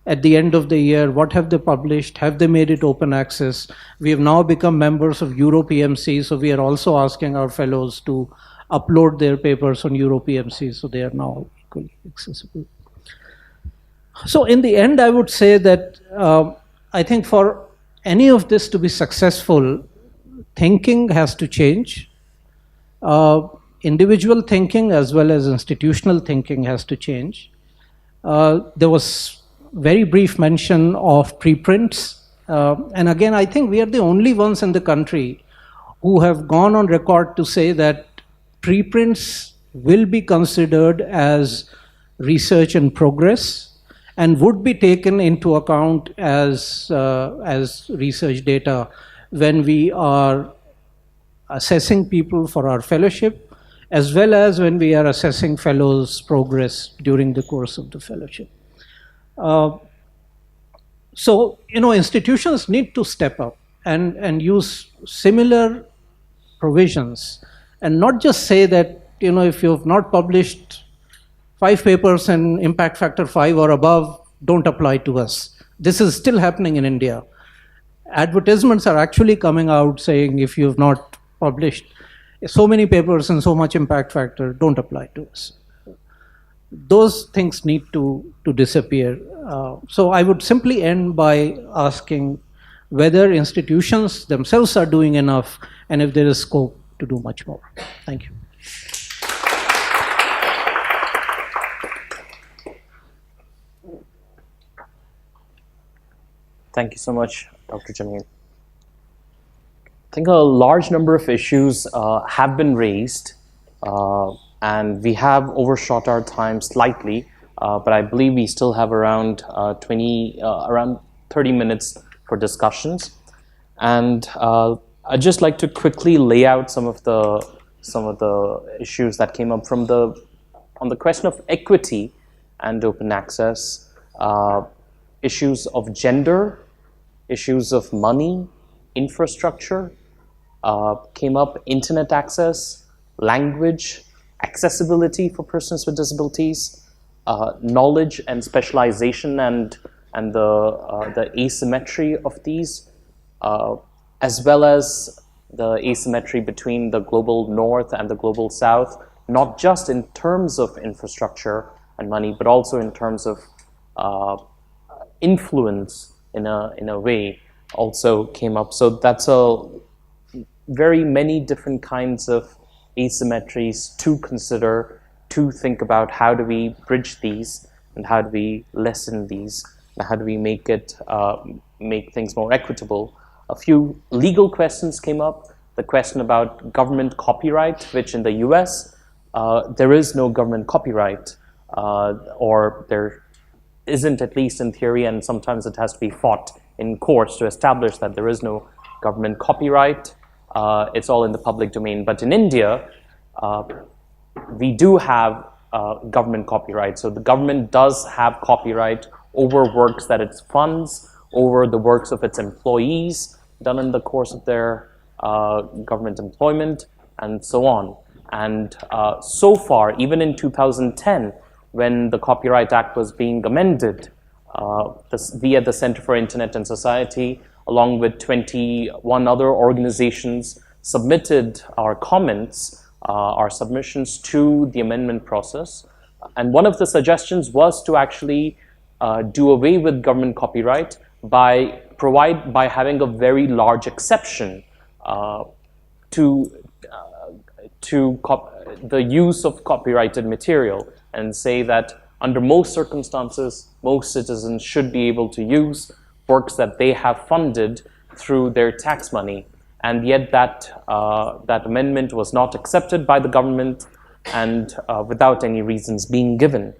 [SPEAKER 7] at the end of the year. What have they published? Have they made it open access? We have now become members of EuroPMC, so we are also asking our fellows to upload their papers on EuroPMC, so they are now equally accessible. So in the end, I would say that I think for any of this to be successful, thinking has to change. Individual thinking as well as institutional thinking has to change. There was very brief mention of preprints. And again, I think we are the only ones in the country who have gone on record to say that preprints will be considered as research in progress and would be taken into account as research data when we are assessing people for our fellowship, as well as when we are assessing fellows' progress during the course of the fellowship. So, institutions need to step up and use similar provisions, and not just say that, if you have not published 5 papers in impact factor 5 or above, don't apply to us. This is still happening in India. Advertisements are actually coming out saying, if you have not published so many papers and so much impact factor, don't apply to us. Those things need to disappear. So I would simply end by asking whether institutions themselves are doing enough, and if there is scope to do much more. Thank you.
[SPEAKER 2] Thank you so much, Dr. Jameel. I think a large number of issues have been raised, and we have overshot our time slightly, but I believe we still have around 30 minutes for discussions. And I'd just like to quickly lay out some of the issues that came up on the question of equity and open access, issues of gender, issues of money, infrastructure, came up, internet access, language, accessibility for persons with disabilities, knowledge and specialization and the asymmetry of these, as well as the asymmetry between the global north and the global south, not just in terms of infrastructure and money, but also in terms of influence in a way also came up. So that's a very many different kinds of asymmetries to consider, to think about how do we bridge these and how do we lessen these and how do we make things more equitable. A few legal questions came up. The question about government copyright, which in the US, there is no government copyright, or there isn't, at least in theory, and sometimes it has to be fought in courts to establish that there is no government copyright. It's all in the public domain. But in India, we do have government copyright. So the government does have copyright over works that it funds, over the works of its employees done in the course of their government employment, and so on. And so far, even in 2010, when the Copyright Act was being amended, we at the Center for Internet and Society, along with 21 other organizations, submitted our comments, our submissions to the amendment process. And one of the suggestions was to actually do away with government copyright by having a very large exception to the use of copyrighted material, and say that under most circumstances, most citizens should be able to use works that they have funded through their tax money. And yet that amendment was not accepted by the government, and without any reasons being given.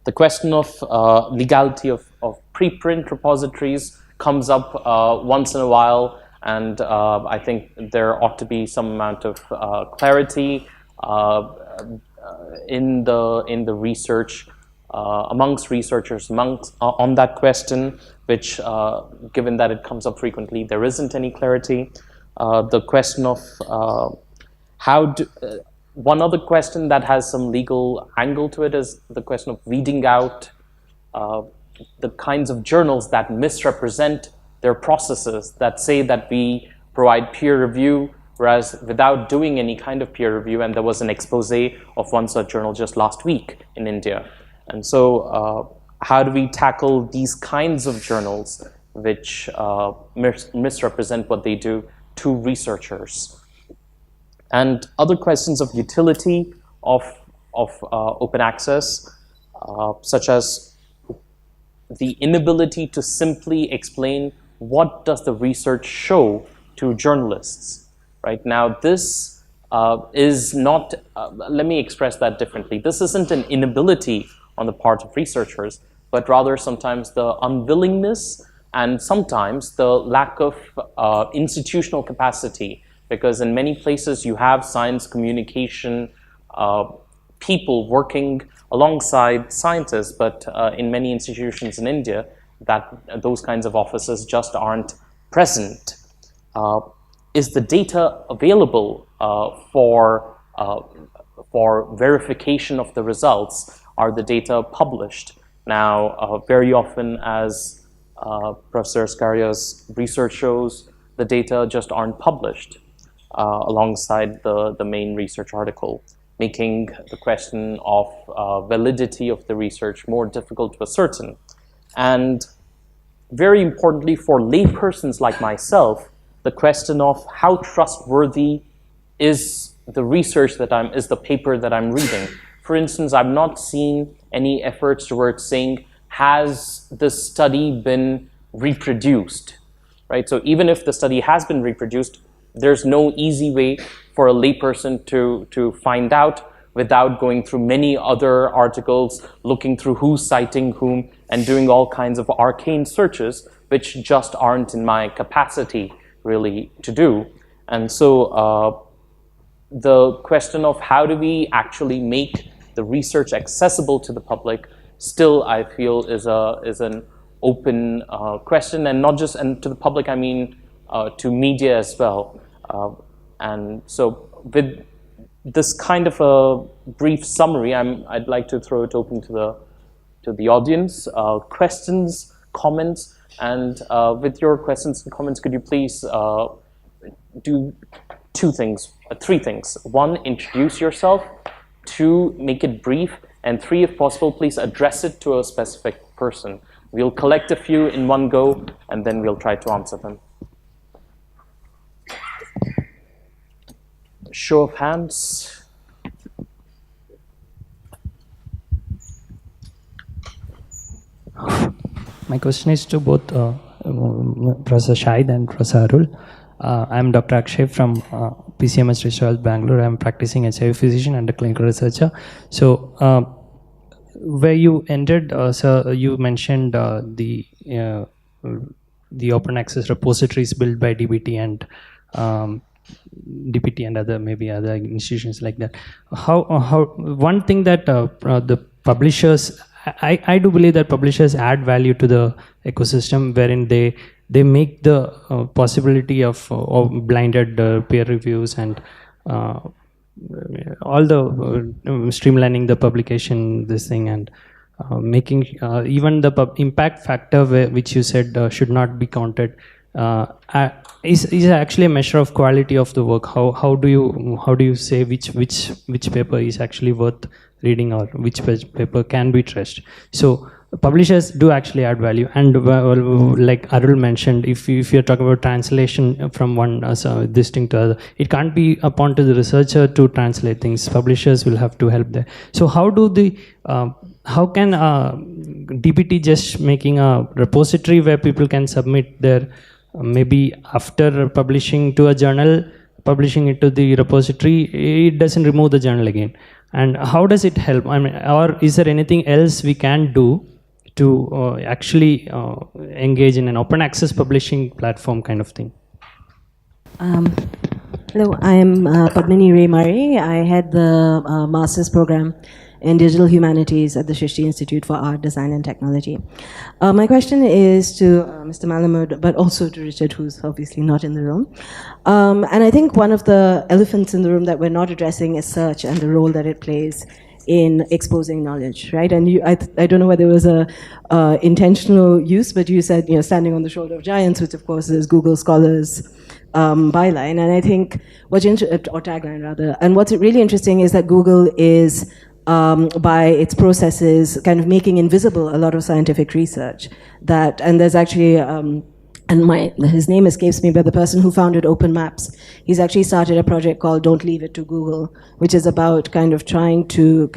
[SPEAKER 2] The question of legality of preprint repositories comes up once in a while, and I think there ought to be some amount of clarity in the research amongst researchers on that question, which, given that it comes up frequently, there isn't any clarity. The question of one other question that has some legal angle to it is the question of weeding out the kinds of journals that misrepresent their processes, that say that we provide peer review, whereas without doing any kind of peer review. And there was an expose of one such journal just last week in India. And so how do we tackle these kinds of journals which misrepresent what they do to researchers? And other questions of utility of open access, such as the inability to simply explain what does the research show to journalists. Right now, this is not, let me express that differently. This isn't an inability on the part of researchers, but rather sometimes the unwillingness and sometimes the lack of institutional capacity, because in many places you have science communication people working alongside scientists, but in many institutions in India, those kinds of offices just aren't present. Is the data available for verification of the results? Are the data published? Now, very often, as Professor Scaria's research shows, the data just aren't published alongside the main research article, making the question of validity of the research more difficult to ascertain. And very importantly for laypersons like myself, the question of how trustworthy is the research is the paper that I'm reading. For instance, I've not seen any efforts towards saying, has the study been reproduced, right? So even if the study has been reproduced, there's no easy way for a layperson to find out without going through many other articles, looking through who's citing whom, and doing all kinds of arcane searches, which just aren't in my capacity really to do. And so the question of how do we actually make the research accessible to the public still, I feel, is an open question, and not just to the public, I mean to media as well. And so with this kind of a brief summary, I'd like to throw it open to the audience. Questions, comments, and with your questions and comments, could you please do three things. One, introduce yourself. Two, make it brief. And three, if possible, please address it to a specific person. We'll collect a few in one go, and then we'll try to answer them. Show of hands.
[SPEAKER 8] My question is to both Professor Shahid and Professor Arul. I'm Dr. Akshay from PCMS Research, Bangalore. I'm practicing as a physician and a clinical researcher. So, where you ended, sir, you mentioned the open access repositories built by DBT and DPT and other institutions like that. How one thing that the publishers, I do believe that publishers add value to the ecosystem, wherein they make the possibility of blinded peer reviews and all the streamlining the publication, this thing, and making even the impact factor which you said should not be counted is actually a measure of quality of the work. How do you say which paper is actually worth reading or which paper can be trusted? So publishers do actually add value, and like Arul mentioned, if you're talking about translation from one this thing to other, it can't be upon to the researcher to translate things. Publishers will have to help there. So how can DPT just making a repository where people can submit their maybe after publishing to a journal, publishing it to the repository, it doesn't remove the journal again. And how does it help? I mean, or is there anything else we can do to actually engage in an open access publishing platform kind of thing?
[SPEAKER 9] Hello, I am Padmini Ray Murray. I head the master's program in digital humanities at the Shrishti Institute for Art, Design and Technology. My question is to Mr. Malamud, but also to Richard, who's obviously not in the room. And I think one of the elephants in the room that we're not addressing is search and the role that it plays in exposing knowledge, right? And I don't know whether it was a intentional use, but you said, standing on the shoulder of giants, which of course is Google Scholar's byline. And I think or tagline rather. And what's really interesting is that Google is by its processes kind of making invisible a lot of scientific research and there's actually his name escapes me, but the person who founded Open Maps, he's actually started a project called Don't Leave It to Google, which is about kind of trying to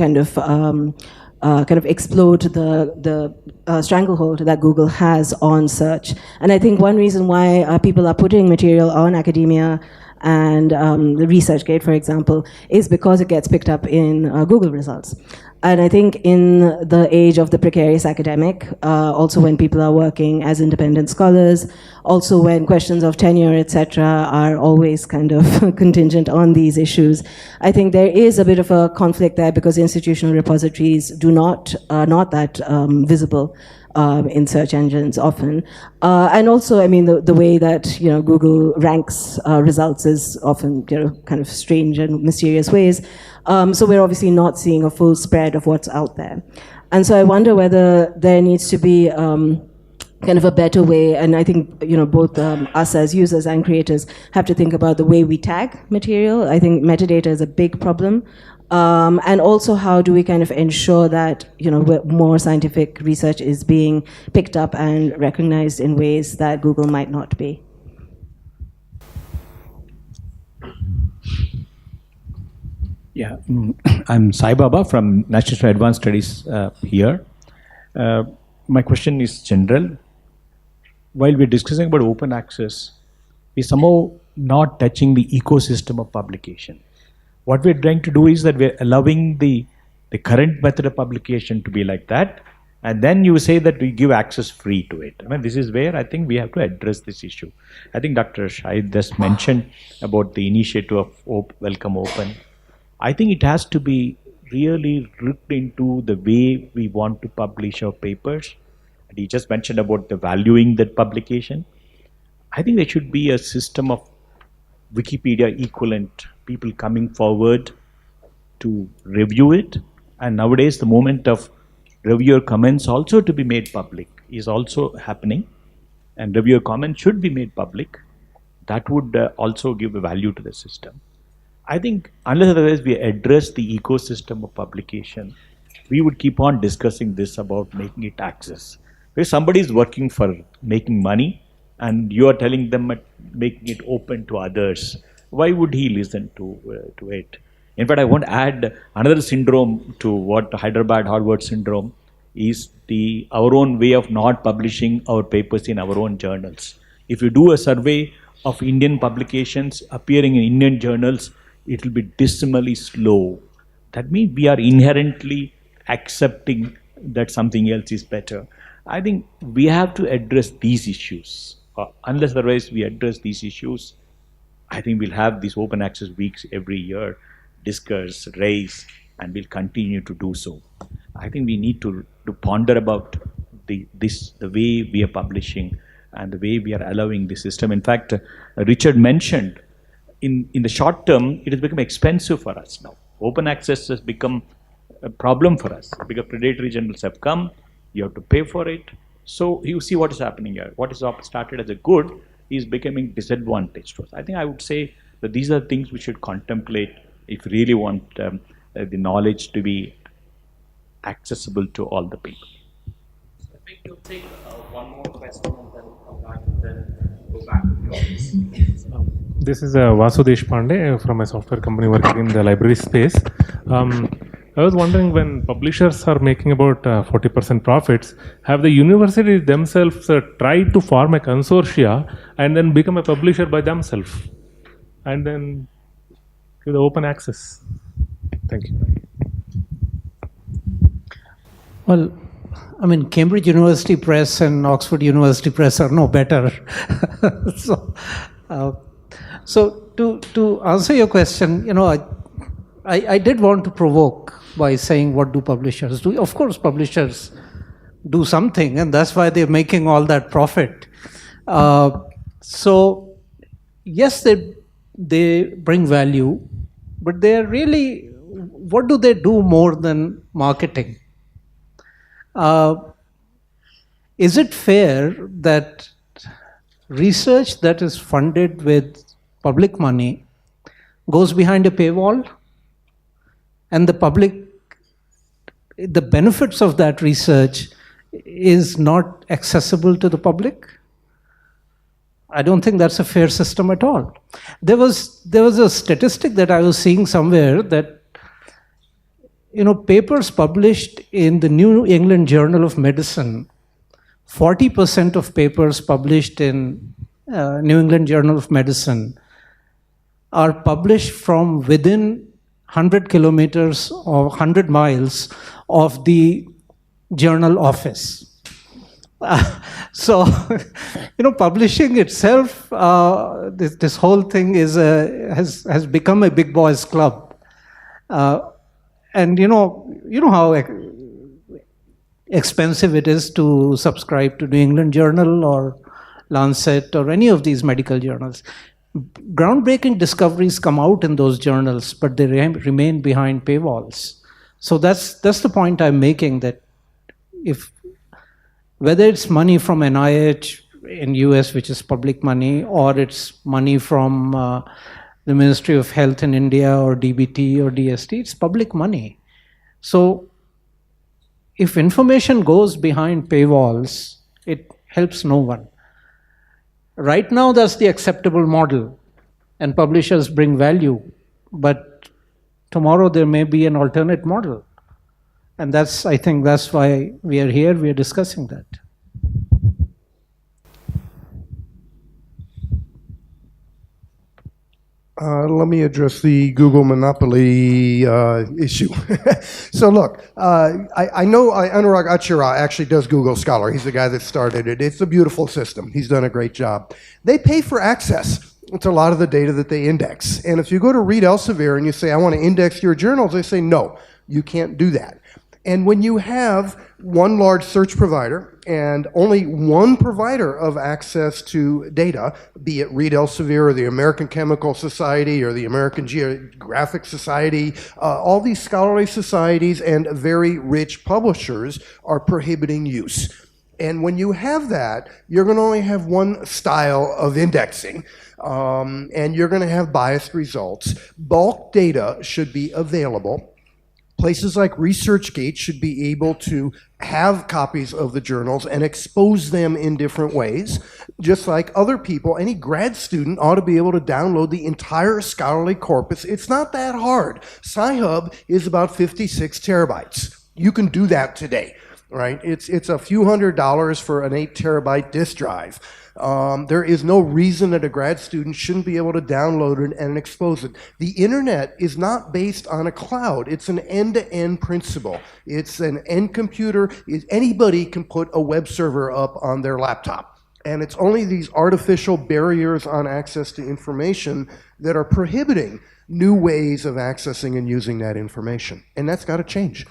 [SPEAKER 9] kind of explode the stranglehold that Google has on search. And I think one reason why people are putting material on academia and the ResearchGate, for example, is because it gets picked up in Google results. And I think in the age of the precarious academic, also when people are working as independent scholars, also when questions of tenure, etc., are always kind of contingent on these issues, I think there is a bit of a conflict there because institutional repositories are not that visible in search engines often. And also, I mean, the way that, Google ranks results is often, kind of strange and mysterious ways. So we're obviously not seeing a full spread of what's out there. And so I wonder whether there needs to be kind of a better way, and I think, both us as users and creators have to think about the way we tag material. I think metadata is a big problem. And also, how do we kind of ensure that, more scientific research is being picked up and recognized in ways that Google might not be?
[SPEAKER 10] Yeah, I'm Sai Baba from National Institute for Advanced Studies here. My question is general. While we're discussing about open access, we're somehow not touching the ecosystem of publication. What we're trying to do is that we're allowing the current method of publication to be like that, and then you say that we give access free to it. I mean, this is where I think we have to address this issue. I think Dr. Shahid just mentioned about the initiative of Welcome Open. I think it has to be really looked into the way we want to publish our papers. And he just mentioned about the valuing that publication. I think there should be a system of Wikipedia equivalent people coming forward to review it. And nowadays the moment of reviewer comments also to be made public is also happening. And reviewer comments should be made public. That would also give a value to the system. I think unless otherwise we address the ecosystem of publication, we would keep on discussing this about making it access. Where somebody is working for making money and you are telling them making it open to others, why would he listen to it? In fact, I want to add another syndrome to what Hyderabad Harwood syndrome is, our own way of not publishing our papers in our own journals. If you do a survey of Indian publications appearing in Indian journals, it will be dismally slow. That means we are inherently accepting that something else is better. I think we have to address these issues. Unless otherwise we address these issues, I think we'll have these open access weeks every year, discuss, raise, and we'll continue to do so. I think we need to ponder about the way we are publishing and the way we are allowing the system. In fact, Richard mentioned in the short term, it has become expensive for us now. Open access has become a problem for us because predatory journals have come, you have to pay for it. So you see what is happening here. What is started as a good is becoming disadvantage to us. I think I would say that these are things we should contemplate if we really want the knowledge to be accessible to all the people.
[SPEAKER 2] I think we'll take one more question and then come back and then go back to the audience.
[SPEAKER 11] This is Vasudesh Pandey from a software company working in the library space. I was wondering, when publishers are making about 40% profits, have the universities themselves tried to form a consortia and then become a publisher by themselves and then give the open access? Thank you.
[SPEAKER 7] Well, I mean, Cambridge University Press and Oxford University Press are no better. So to answer your question, I did want to provoke by saying, what do publishers do? Of course, publishers do something, and that's why they're making all that profit. So yes, they bring value, but they're really, what do they do more than marketing? Is it fair that research that is funded with public money goes behind a paywall, and the benefits of that research is not accessible to the public? I don't think that's a fair system at all. There was a statistic that I was seeing somewhere that papers published in the New England Journal of Medicine, 40% of papers published in New England Journal of Medicine are published from within 100 kilometers or 100 miles of the journal office. So, publishing itself, this whole thing has become a big boys club. And you know how expensive it is to subscribe to New England Journal or Lancet or any of these medical journals. Groundbreaking discoveries come out in those journals, but they remain behind paywalls. So that's the point I'm making, that whether it's money from NIH in US, which is public money, or it's money from the Ministry of Health in India or DBT or DST, it's public money. So if information goes behind paywalls, it helps no one. Right now, that's the acceptable model, and publishers bring value. But tomorrow, there may be an alternate model. And I think that's why we are here, we are discussing that.
[SPEAKER 3] Let me address the Google monopoly issue. So look, I know Anurag Achara actually does Google Scholar. He's the guy that started it. It's a beautiful system. He's done a great job. They pay for access to a lot of the data that they index. And if you go to Reed Elsevier and you say, I want to index your journals, they say, no, you can't do that. And when you have one large search provider and only one provider of access to data, be it Reed Elsevier or the American Chemical Society or the American Geographic Society, all these scholarly societies and very rich publishers are prohibiting use. And when you have that, you're going to only have one style of indexing, and you're going to have biased results. Bulk data should be available. Places like ResearchGate should be able to have copies of the journals and expose them in different ways. Just like other people, any grad student ought to be able to download the entire scholarly corpus. It's not that hard. Sci-Hub is about 56 terabytes. You can do that today, right? It's a few $100s for an 8 terabyte disk drive. There is no reason that a grad student shouldn't be able to download it and expose it. The internet is not based on a cloud. It's an end-to-end principle. It's an end computer. Anybody can put a web server up on their laptop. And it's only these artificial barriers on access to information that are prohibiting new ways of accessing and using that information. And that's got to change.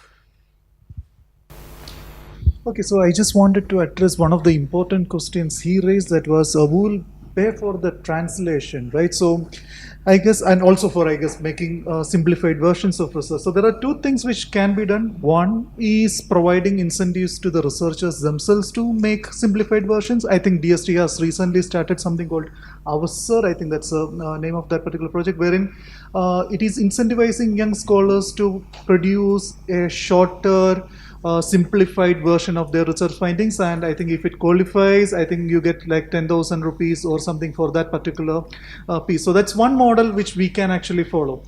[SPEAKER 6] Okay, so I just wanted to address one of the important questions he raised, that was who will pay for the translation, right? So I guess, and also for, making simplified versions of research. So there are two things which can be done. One is providing incentives to the researchers themselves to make simplified versions. I think DST has recently started something called Avasar. I think that's the name of that particular project, wherein it is incentivizing young scholars to produce a shorter, simplified version of their research findings, and I think if it qualifies, I think you get like 10,000 rupees or something for that particular piece. So that's one model which we can actually follow.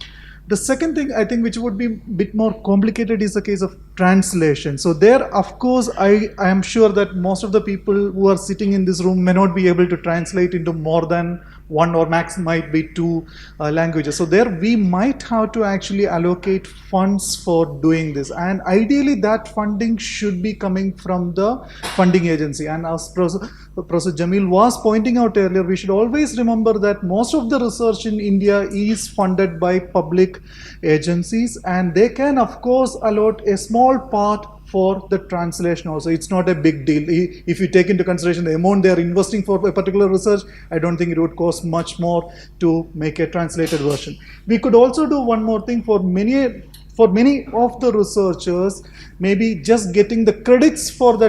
[SPEAKER 6] The second thing I think which would be a bit more complicated is the case of translation. So there, of course, I am sure that most of the people who are sitting in this room may not be able to translate into more than one or max might be two languages. So there we might have to actually allocate funds for doing this. And ideally that funding should be coming from the funding agency. And as Professor Jameel was pointing out earlier, we should always remember that most of the research in India is funded by public agencies, and they can of course allot a small part for the translation also. It's not a big deal. If you take into consideration the amount they are investing for a particular research, I don't think it would cost much more to make a translated version. We could also do one more thing. For many of the researchers, maybe just getting the credits for the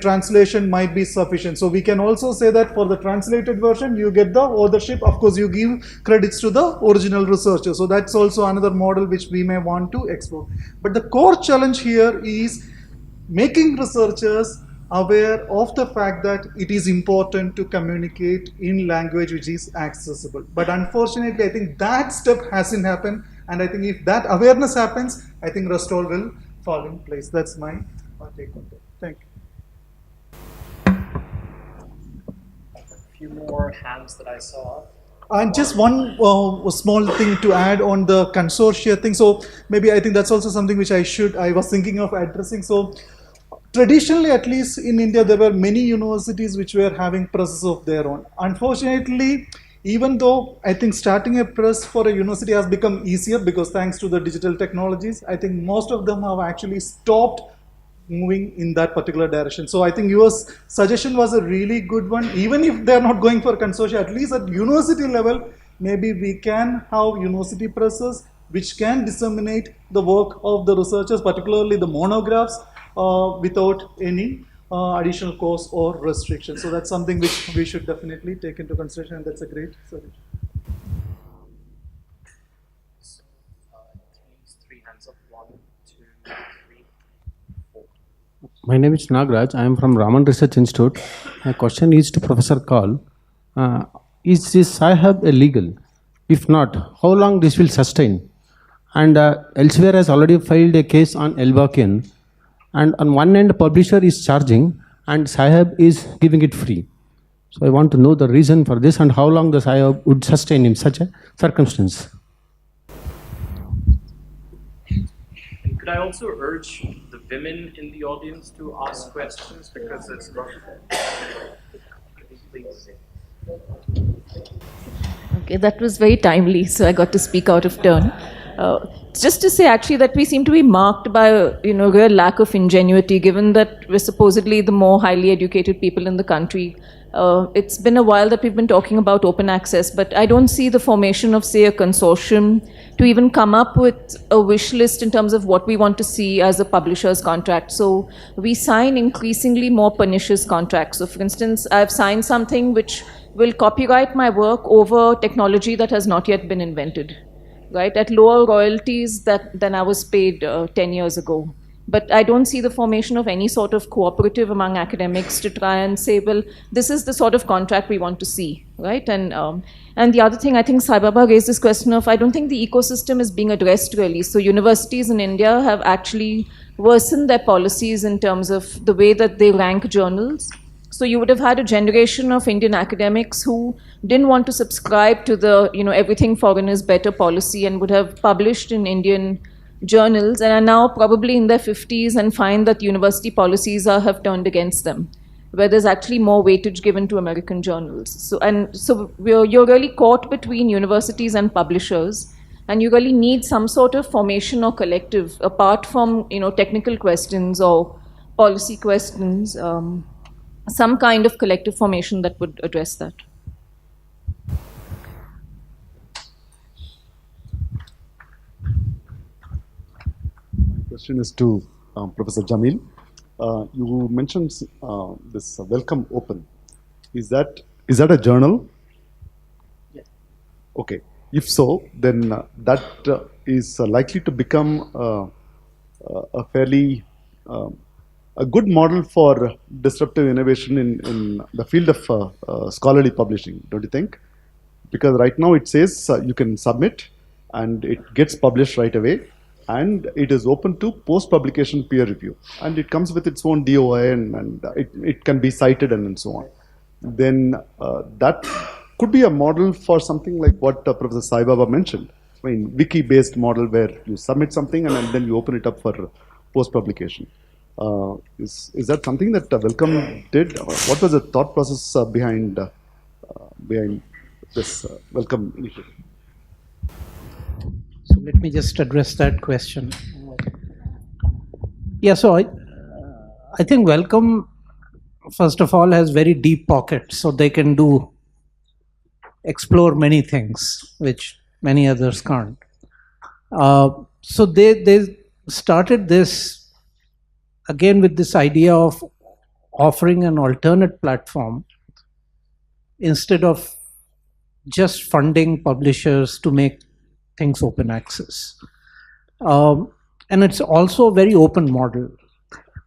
[SPEAKER 6] translation might be sufficient. So we can also say that for the translated version, you get the authorship. Of course, you give credits to the original researcher. So that's also another model which we may want to explore. But the core challenge here is making researchers aware of the fact that it is important to communicate in language which is accessible. But unfortunately, I think that step hasn't happened. And I think if that awareness happens, I think rest all will fall in place. That's my take on that. Thank you.
[SPEAKER 2] A few more hands that I saw.
[SPEAKER 6] And just one small thing to add on the consortia thing. So maybe I think that's also something which I was thinking of addressing. So traditionally, at least in India, there were many universities which were having presses of their own. Unfortunately, even though I think starting a press for a university has become easier because thanks to the digital technologies, I think most of them have actually stopped moving in that particular direction. So I think your suggestion was a really good one. Even if they're not going for consortia, at least at university level, maybe we can have university presses which can disseminate the work of the researchers, particularly the monographs, without any additional cost or restriction. So that's something which we should definitely take into consideration, and that's a great suggestion.
[SPEAKER 2] So, three hands up. 1, 2, 3, 4.
[SPEAKER 12] My name is Nagraj. I am from Raman Research Institute. My question is to Professor Kaul. Is this Sci-Hub illegal? If not, how long this will sustain? And elsewhere has already filed a case on Elbakian. And on one end, publisher is charging and Sci-Hub is giving it free. So I want to know the reason for this and how long the Sci-Hub would sustain in such a circumstance.
[SPEAKER 2] And could I also urge the women in the audience to ask questions, because it's please.
[SPEAKER 13] Okay, that was very timely, so I got to speak out of turn. Just to say actually that we seem to be marked by real lack of ingenuity, given that we're supposedly the more highly educated people in the country. It's been a while that we've been talking about open access, but I don't see the formation of, say, a consortium to even come up with a wish list in terms of what we want to see as a publisher's contract. So we sign increasingly more pernicious contracts. So for instance, I've signed something which will copyright my work over technology that has not yet been invented, right, at lower royalties than I was paid 10 years ago. But I don't see the formation of any sort of cooperative among academics to try and say, well, this is the sort of contract we want to see, right? And the other thing, I think Sai Baba raised this question of, I don't think the ecosystem is being addressed really. So universities in India have actually worsened their policies in terms of the way that they rank journals. So you would have had a generation of Indian academics who didn't want to subscribe to the, everything foreign is better policy and would have published in Indian journals and are now probably in their 50s and find that university policies have turned against them, where there's actually more weightage given to American journals. So you're really caught between universities and publishers, and you really need some sort of formation or collective, apart from technical questions or policy questions, some kind of collective formation that would address that.
[SPEAKER 14] Question is to Professor Jameel. You mentioned this Welcome Open. Is that a journal?
[SPEAKER 2] Yeah.
[SPEAKER 14] Okay. If so, then that is likely to become a fairly a good model for disruptive innovation in the field of scholarly publishing, don't you think? Because right now it says you can submit and it gets published right away. And it is open to post-publication peer review, and it comes with its own DOI, and it can be cited and so on. Then that could be a model for something like what Professor Sai Baba mentioned. I mean, wiki-based model where you submit something and then you open it up for post-publication. Is that something that Welcome did? What was the thought process behind this Welcome initiative?
[SPEAKER 7] So let me just address that question. Yeah, so I think Welcome, first of all, has very deep pockets, so they can explore many things, which many others can't. So they started this, again, with this idea of offering an alternate platform instead of just funding publishers to make things open access. And it's also a very open model.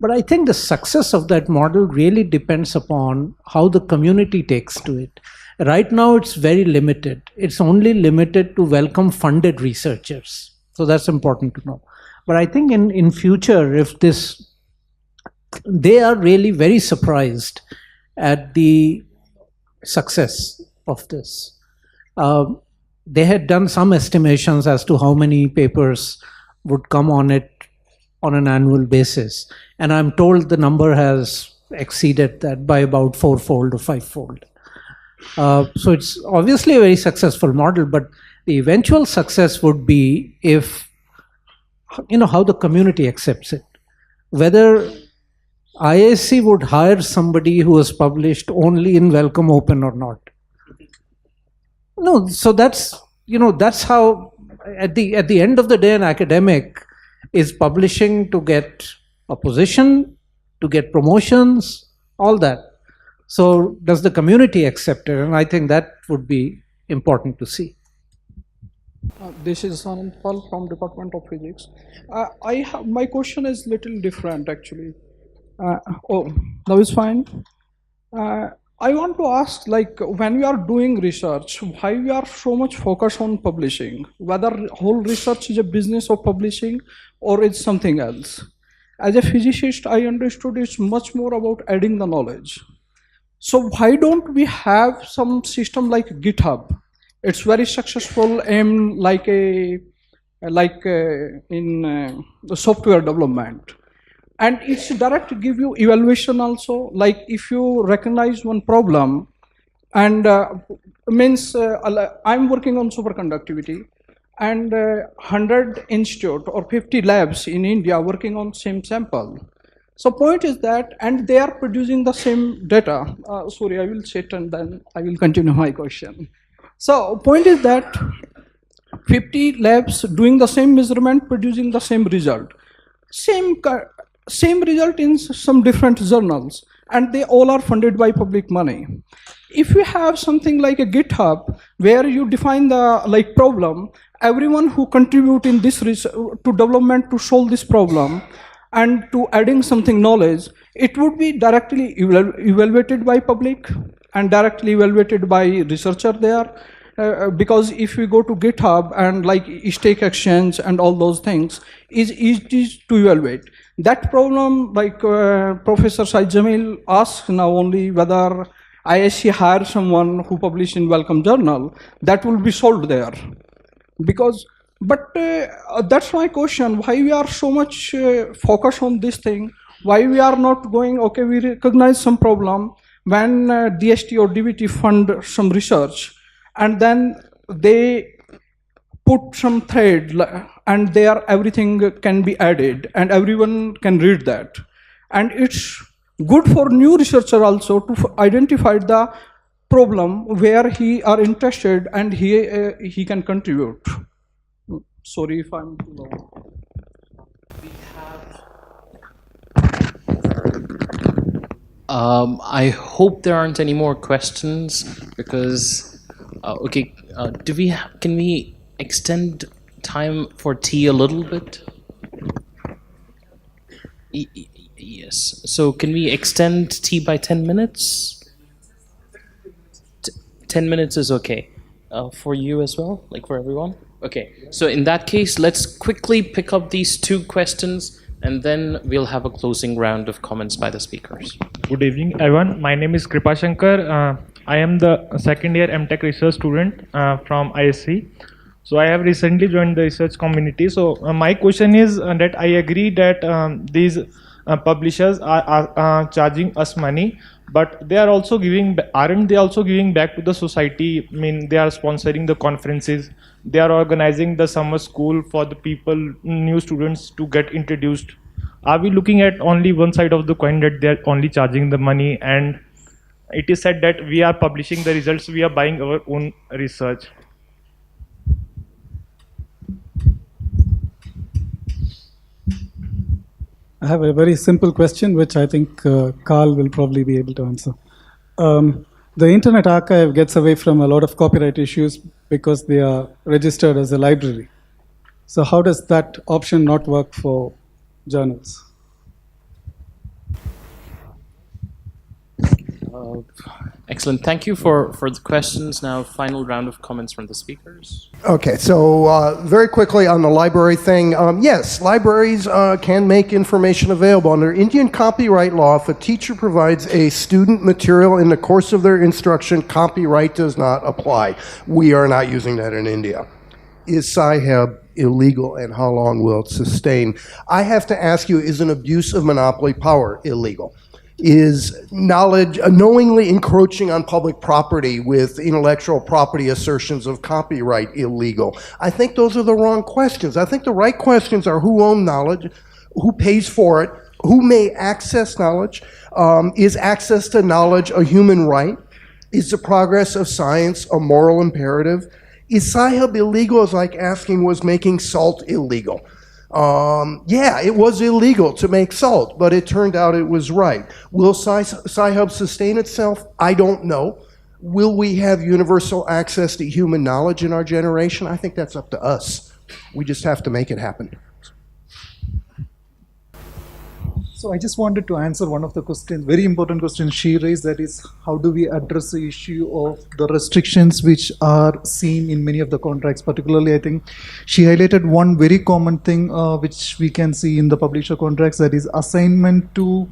[SPEAKER 7] But I think the success of that model really depends upon how the community takes to it. Right now, it's very limited. It's only limited to Welcome funded researchers. So that's important to know. But I think in future, if this, they are really very surprised at the success of this. They had done some estimations as to how many papers would come on it on an annual basis. And I'm told the number has exceeded that by about 4-fold or 5-fold. So it's obviously a very successful model, but the eventual success would be if, how the community accepts it. Whether IISc would hire somebody who has published only in Welcome Open or not. No, so that's how at the end of the day an academic is publishing to get a position, to get promotions, all that. So does the community accept it? And I think that would be important to see.
[SPEAKER 15] This is Anand Pal from Department of Physics. My question is little different actually. Now it's fine. I want to ask, like, when we are doing research, why we are so much focused on publishing? Whether whole research is a business of publishing or it's something else. As a physicist, I understood it's much more about adding the knowledge. So why don't we have some system like GitHub? It's very successful in software development. And it's direct to give you evaluation also. Like if you recognize one problem, and I'm working on superconductivity, and 100 institute or 50 labs in India working on same sample. So point is that, and they are producing the same data. Sorry, I will sit and then I will continue my question. So point is that 50 labs doing the same measurement, producing the same result. Same result in some different journals, and they all are funded by public money. If you have something like a GitHub where you define the problem, everyone who contribute in this to development to solve this problem and to adding something knowledge, it would be directly evaluated by public and directly evaluated by researcher there. Because if we go to GitHub and like stake exchange and all those things, is easy to evaluate. That problem, like Professor Shahid Jameel asks now only whether IISc hire someone who publish in Welcome Journal, that will be solved there. But that's my question, why we are so much focused on this thing, why we are not going, okay, we recognize some problem, when DST or DBT fund some research, and then they put some thread and there everything can be added and everyone can read that. And it's good for new researcher also to identify the problem where he are interested and he can contribute. Sorry if I'm too long.
[SPEAKER 2] I hope there aren't any more questions because can we extend time for tea a little bit? Yes. So can we extend tea by 10 minutes? 10 minutes is okay. For you as well, like for everyone? Okay. So in that case, let's quickly pick up these two questions and then we'll have a closing round of comments by the speakers.
[SPEAKER 16] Good evening, everyone. My name is Kripa Shankar. I am the second year MTech research student from IISc. So I have recently joined the research community. So my question is that I agree that these publishers are charging us money, but they are also aren't they also giving back to the society? I mean, they are sponsoring the conferences, they are organizing the summer school for the people, new students to get introduced. Are we looking at only one side of the coin, that they are only charging the money, and it is said that we are publishing the results, we are buying our own research?
[SPEAKER 17] I have a very simple question, which I think Carl will probably be able to answer. The Internet Archive gets away from a lot of copyright issues because they are registered as a library. So how does that option not work for journals?
[SPEAKER 2] Excellent. Thank you for the questions. Now, final round of comments from the speakers.
[SPEAKER 3] Okay, so very quickly on the library thing, yes, libraries can make information available. Under Indian copyright law, if a teacher provides a student material in the course of their instruction, copyright does not apply. We are not using that in India. Is Sci-Hub illegal, and how long will it sustain? I have to ask you, is an abuse of monopoly power illegal? Is knowledge knowingly encroaching on public property with intellectual property assertions of copyright illegal? I think those are the wrong questions. I think the right questions are who owns knowledge, who pays for it, who may access knowledge, is access to knowledge a human right? Is the progress of science a moral imperative? Is Sci-Hub illegal is like asking, was making salt illegal? Yeah, it was illegal to make salt, but it turned out it was right. Will Sci-Hub sustain itself? I don't know. Will we have universal access to human knowledge in our generation? I think that's up to us. We just have to make it happen.
[SPEAKER 6] So I just wanted to answer one of the questions, very important question she raised, that is, how do we address the issue of the restrictions which are seen in many of the contracts? Particularly, I think she highlighted one very common thing which we can see in the publisher contracts, that is assignment to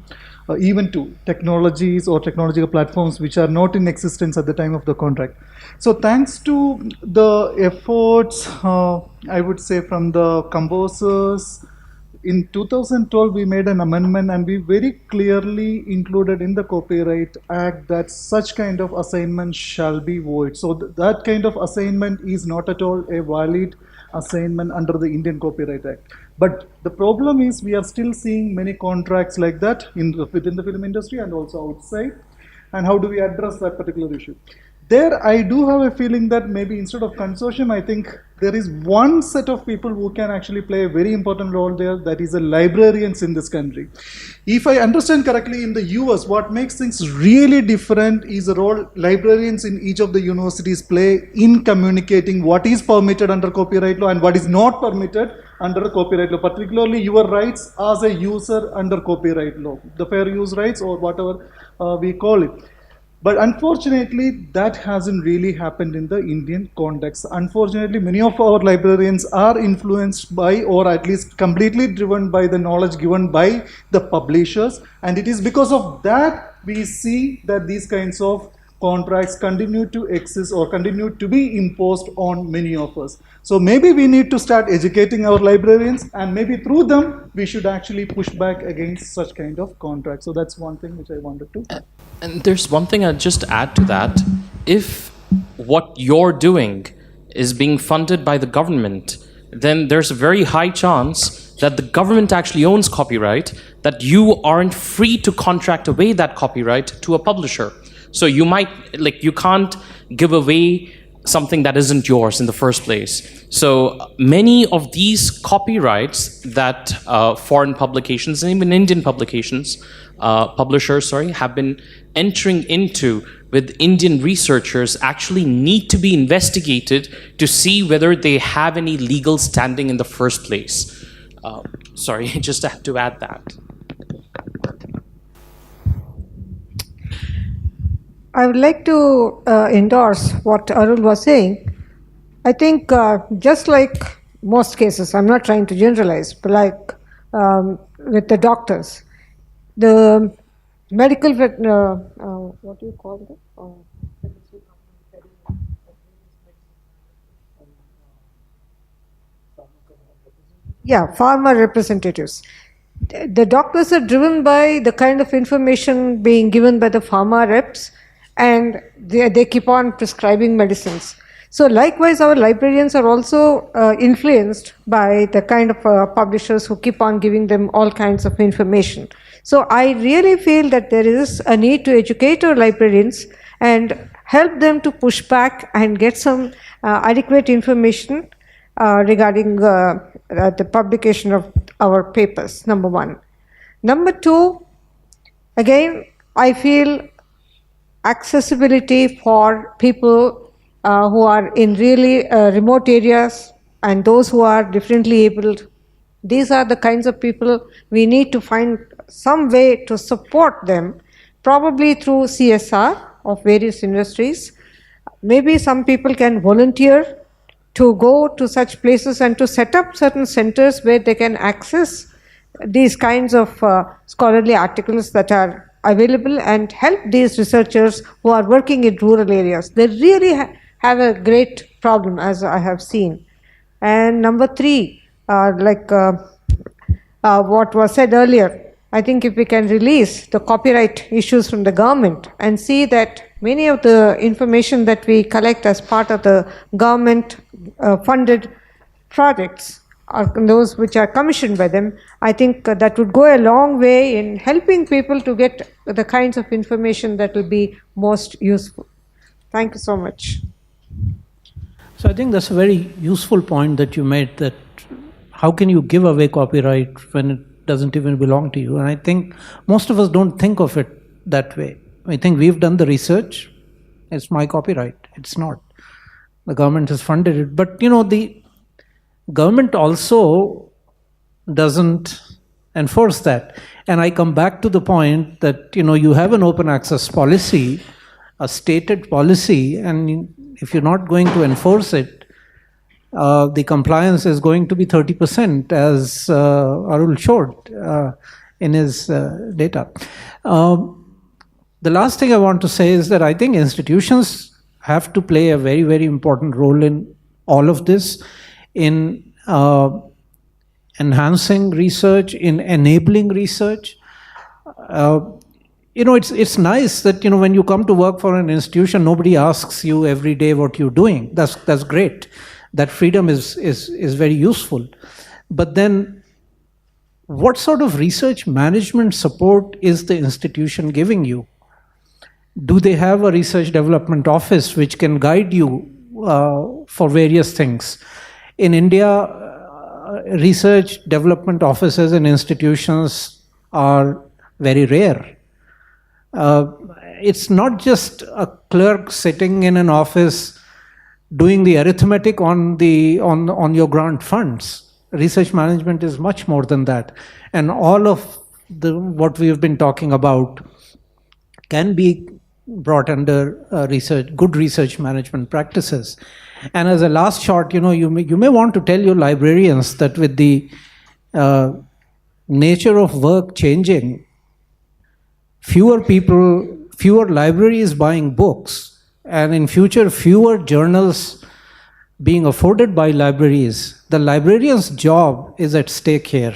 [SPEAKER 6] even to technologies or technological platforms which are not in existence at the time of the contract. So thanks to the efforts, I would say, from the composers, in 2012, we made an amendment and we very clearly included in the Copyright Act that such kind of assignment shall be void. So that kind of assignment is not at all a valid assignment under the Indian Copyright Act. But the problem is we are still seeing many contracts like that within the film industry and also outside. And how do we address that particular issue? There, I do have a feeling that maybe instead of consortium, I think there is one set of people who can actually play a very important role there, that is the librarians in this country. If I understand correctly, in the US, what makes things really different is the role librarians in each of the universities play in communicating what is permitted under copyright law and what is not permitted under copyright law, particularly your rights as a user under copyright law, the fair use rights or whatever we call it. But unfortunately, that hasn't really happened in the Indian context. Unfortunately, many of our librarians are influenced by, or at least completely driven by, the knowledge given by the publishers. And it is because of that we see that these kinds of contracts continue to exist or continue to be imposed on many of us. So maybe we need to start educating our librarians, and maybe through them we should actually push back against such kind of contracts. So that's one thing which I wanted to.
[SPEAKER 2] And there's one thing I'd just add to that. If what you're doing is being funded by the government, then there's a very high chance that the government actually owns copyright, that you aren't free to contract away that copyright to a publisher. So you might, you can't give away something that isn't yours in the first place. So many of these copyrights that foreign publications and even Indian publishers, have been entering into with Indian researchers actually need to be investigated to see whether they have any legal standing in the first place. Sorry, just had to add that.
[SPEAKER 4] I would like to endorse what Arul was saying. I think just like most cases, I'm not trying to generalize, but like with the doctors, the medical, what do you call it? Yeah, farmer representatives. The doctors are driven by the kind of information being given by the pharma reps, and they keep on prescribing medicines. So likewise, our librarians are also influenced by the kind of publishers who keep on giving them all kinds of information. So I really feel that there is a need to educate our librarians and help them to push back and get some adequate information regarding the publication of our papers, number one. Number two, again, I feel accessibility for people who are in really remote areas and those who are differently abled. These are the kinds of people we need to find some way to support them, probably through CSR of various industries. Maybe some people can volunteer to go to such places and to set up certain centers where they can access these kinds of scholarly articles that are available and help these researchers who are working in rural areas. They really have a great problem, as I have seen. And number three, what was said earlier, I think if we can release the copyright issues from the government and see that many of the information that we collect as part of the government funded projects are those which are commissioned by them, I think that would go a long way in helping people to get the kinds of information that will be most useful. Thank you so much.
[SPEAKER 7] So I think that's a very useful point that you made, that how can you give away copyright when it doesn't even belong to you? And I think most of us don't think of it that way. I think we've done the research, it's my copyright. It's not. The government has funded it. But the government also doesn't enforce that. And I come back to the point that you have an open access policy, a stated policy, and if you're not going to enforce it, the compliance is going to be 30%, as Arul showed in his data. The last thing I want to say is that I think institutions have to play a very, very important role in all of this, in enhancing research, in enabling research. It's nice that when you come to work for an institution, nobody asks you every day what you're doing. That's great. That freedom is very useful. But then, what sort of research management support is the institution giving you? Do they have a research development office which can guide you for various things? In India, research development offices and institutions are very rare. It's not just a clerk sitting in an office doing the arithmetic on your grant funds. Research management is much more than that, and all of what we have been talking about can be brought under good research management practices. And as a last shot, you may want to tell your librarians that with the nature of work changing, fewer libraries buying books, and in future fewer journals being afforded by libraries, the librarian's job is at stake here.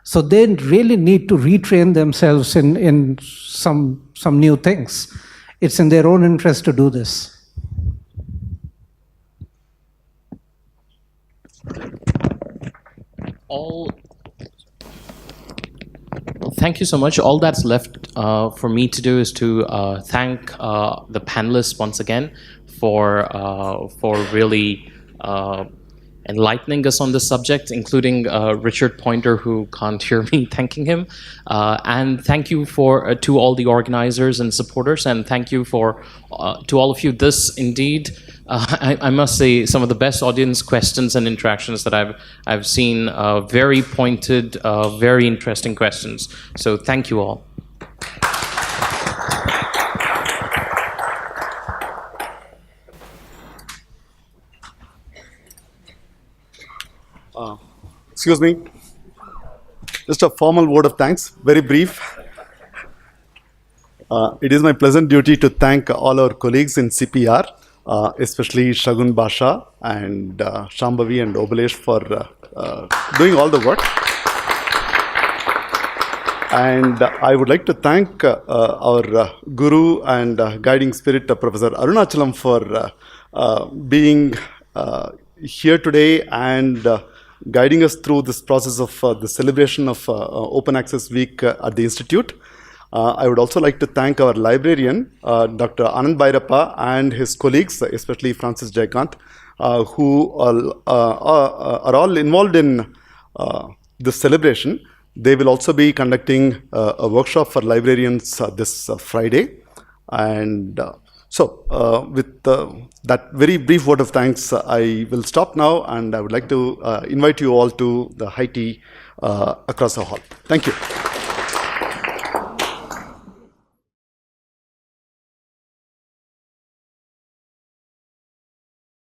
[SPEAKER 7] So they really need to retrain themselves in some new things. It's in their own interest to do this.
[SPEAKER 2] Thank you so much. All that's left for me to do is to thank the panelists once again for really enlightening us on this subject, including Richard Poynder, who can't hear me thanking him. And thank you to all the organizers and supporters, and thank you to all of you. This indeed, I must say, some of the best audience questions and interactions that I've seen. Very pointed, very interesting questions. So thank you all.
[SPEAKER 14] Excuse me, just a formal word of thanks, very brief. It is my pleasant duty to thank all our colleagues in CPR, especially Shagun Basha and Shambhavi and Obalesh for doing all the work. And I would like to thank our guru and guiding spirit, Professor Arunachalam, for being here today and guiding us through this process of the celebration of Open Access Week at the Institute. I would also like to thank our librarian, Dr. Anand Bhairappa, and his colleagues, especially Francis Jaykant, who are all involved in this celebration. They will also be conducting a workshop for librarians this Friday. And with that very brief word of thanks, I will stop now, and I would like to invite you all to the high tea across the hall. Thank you.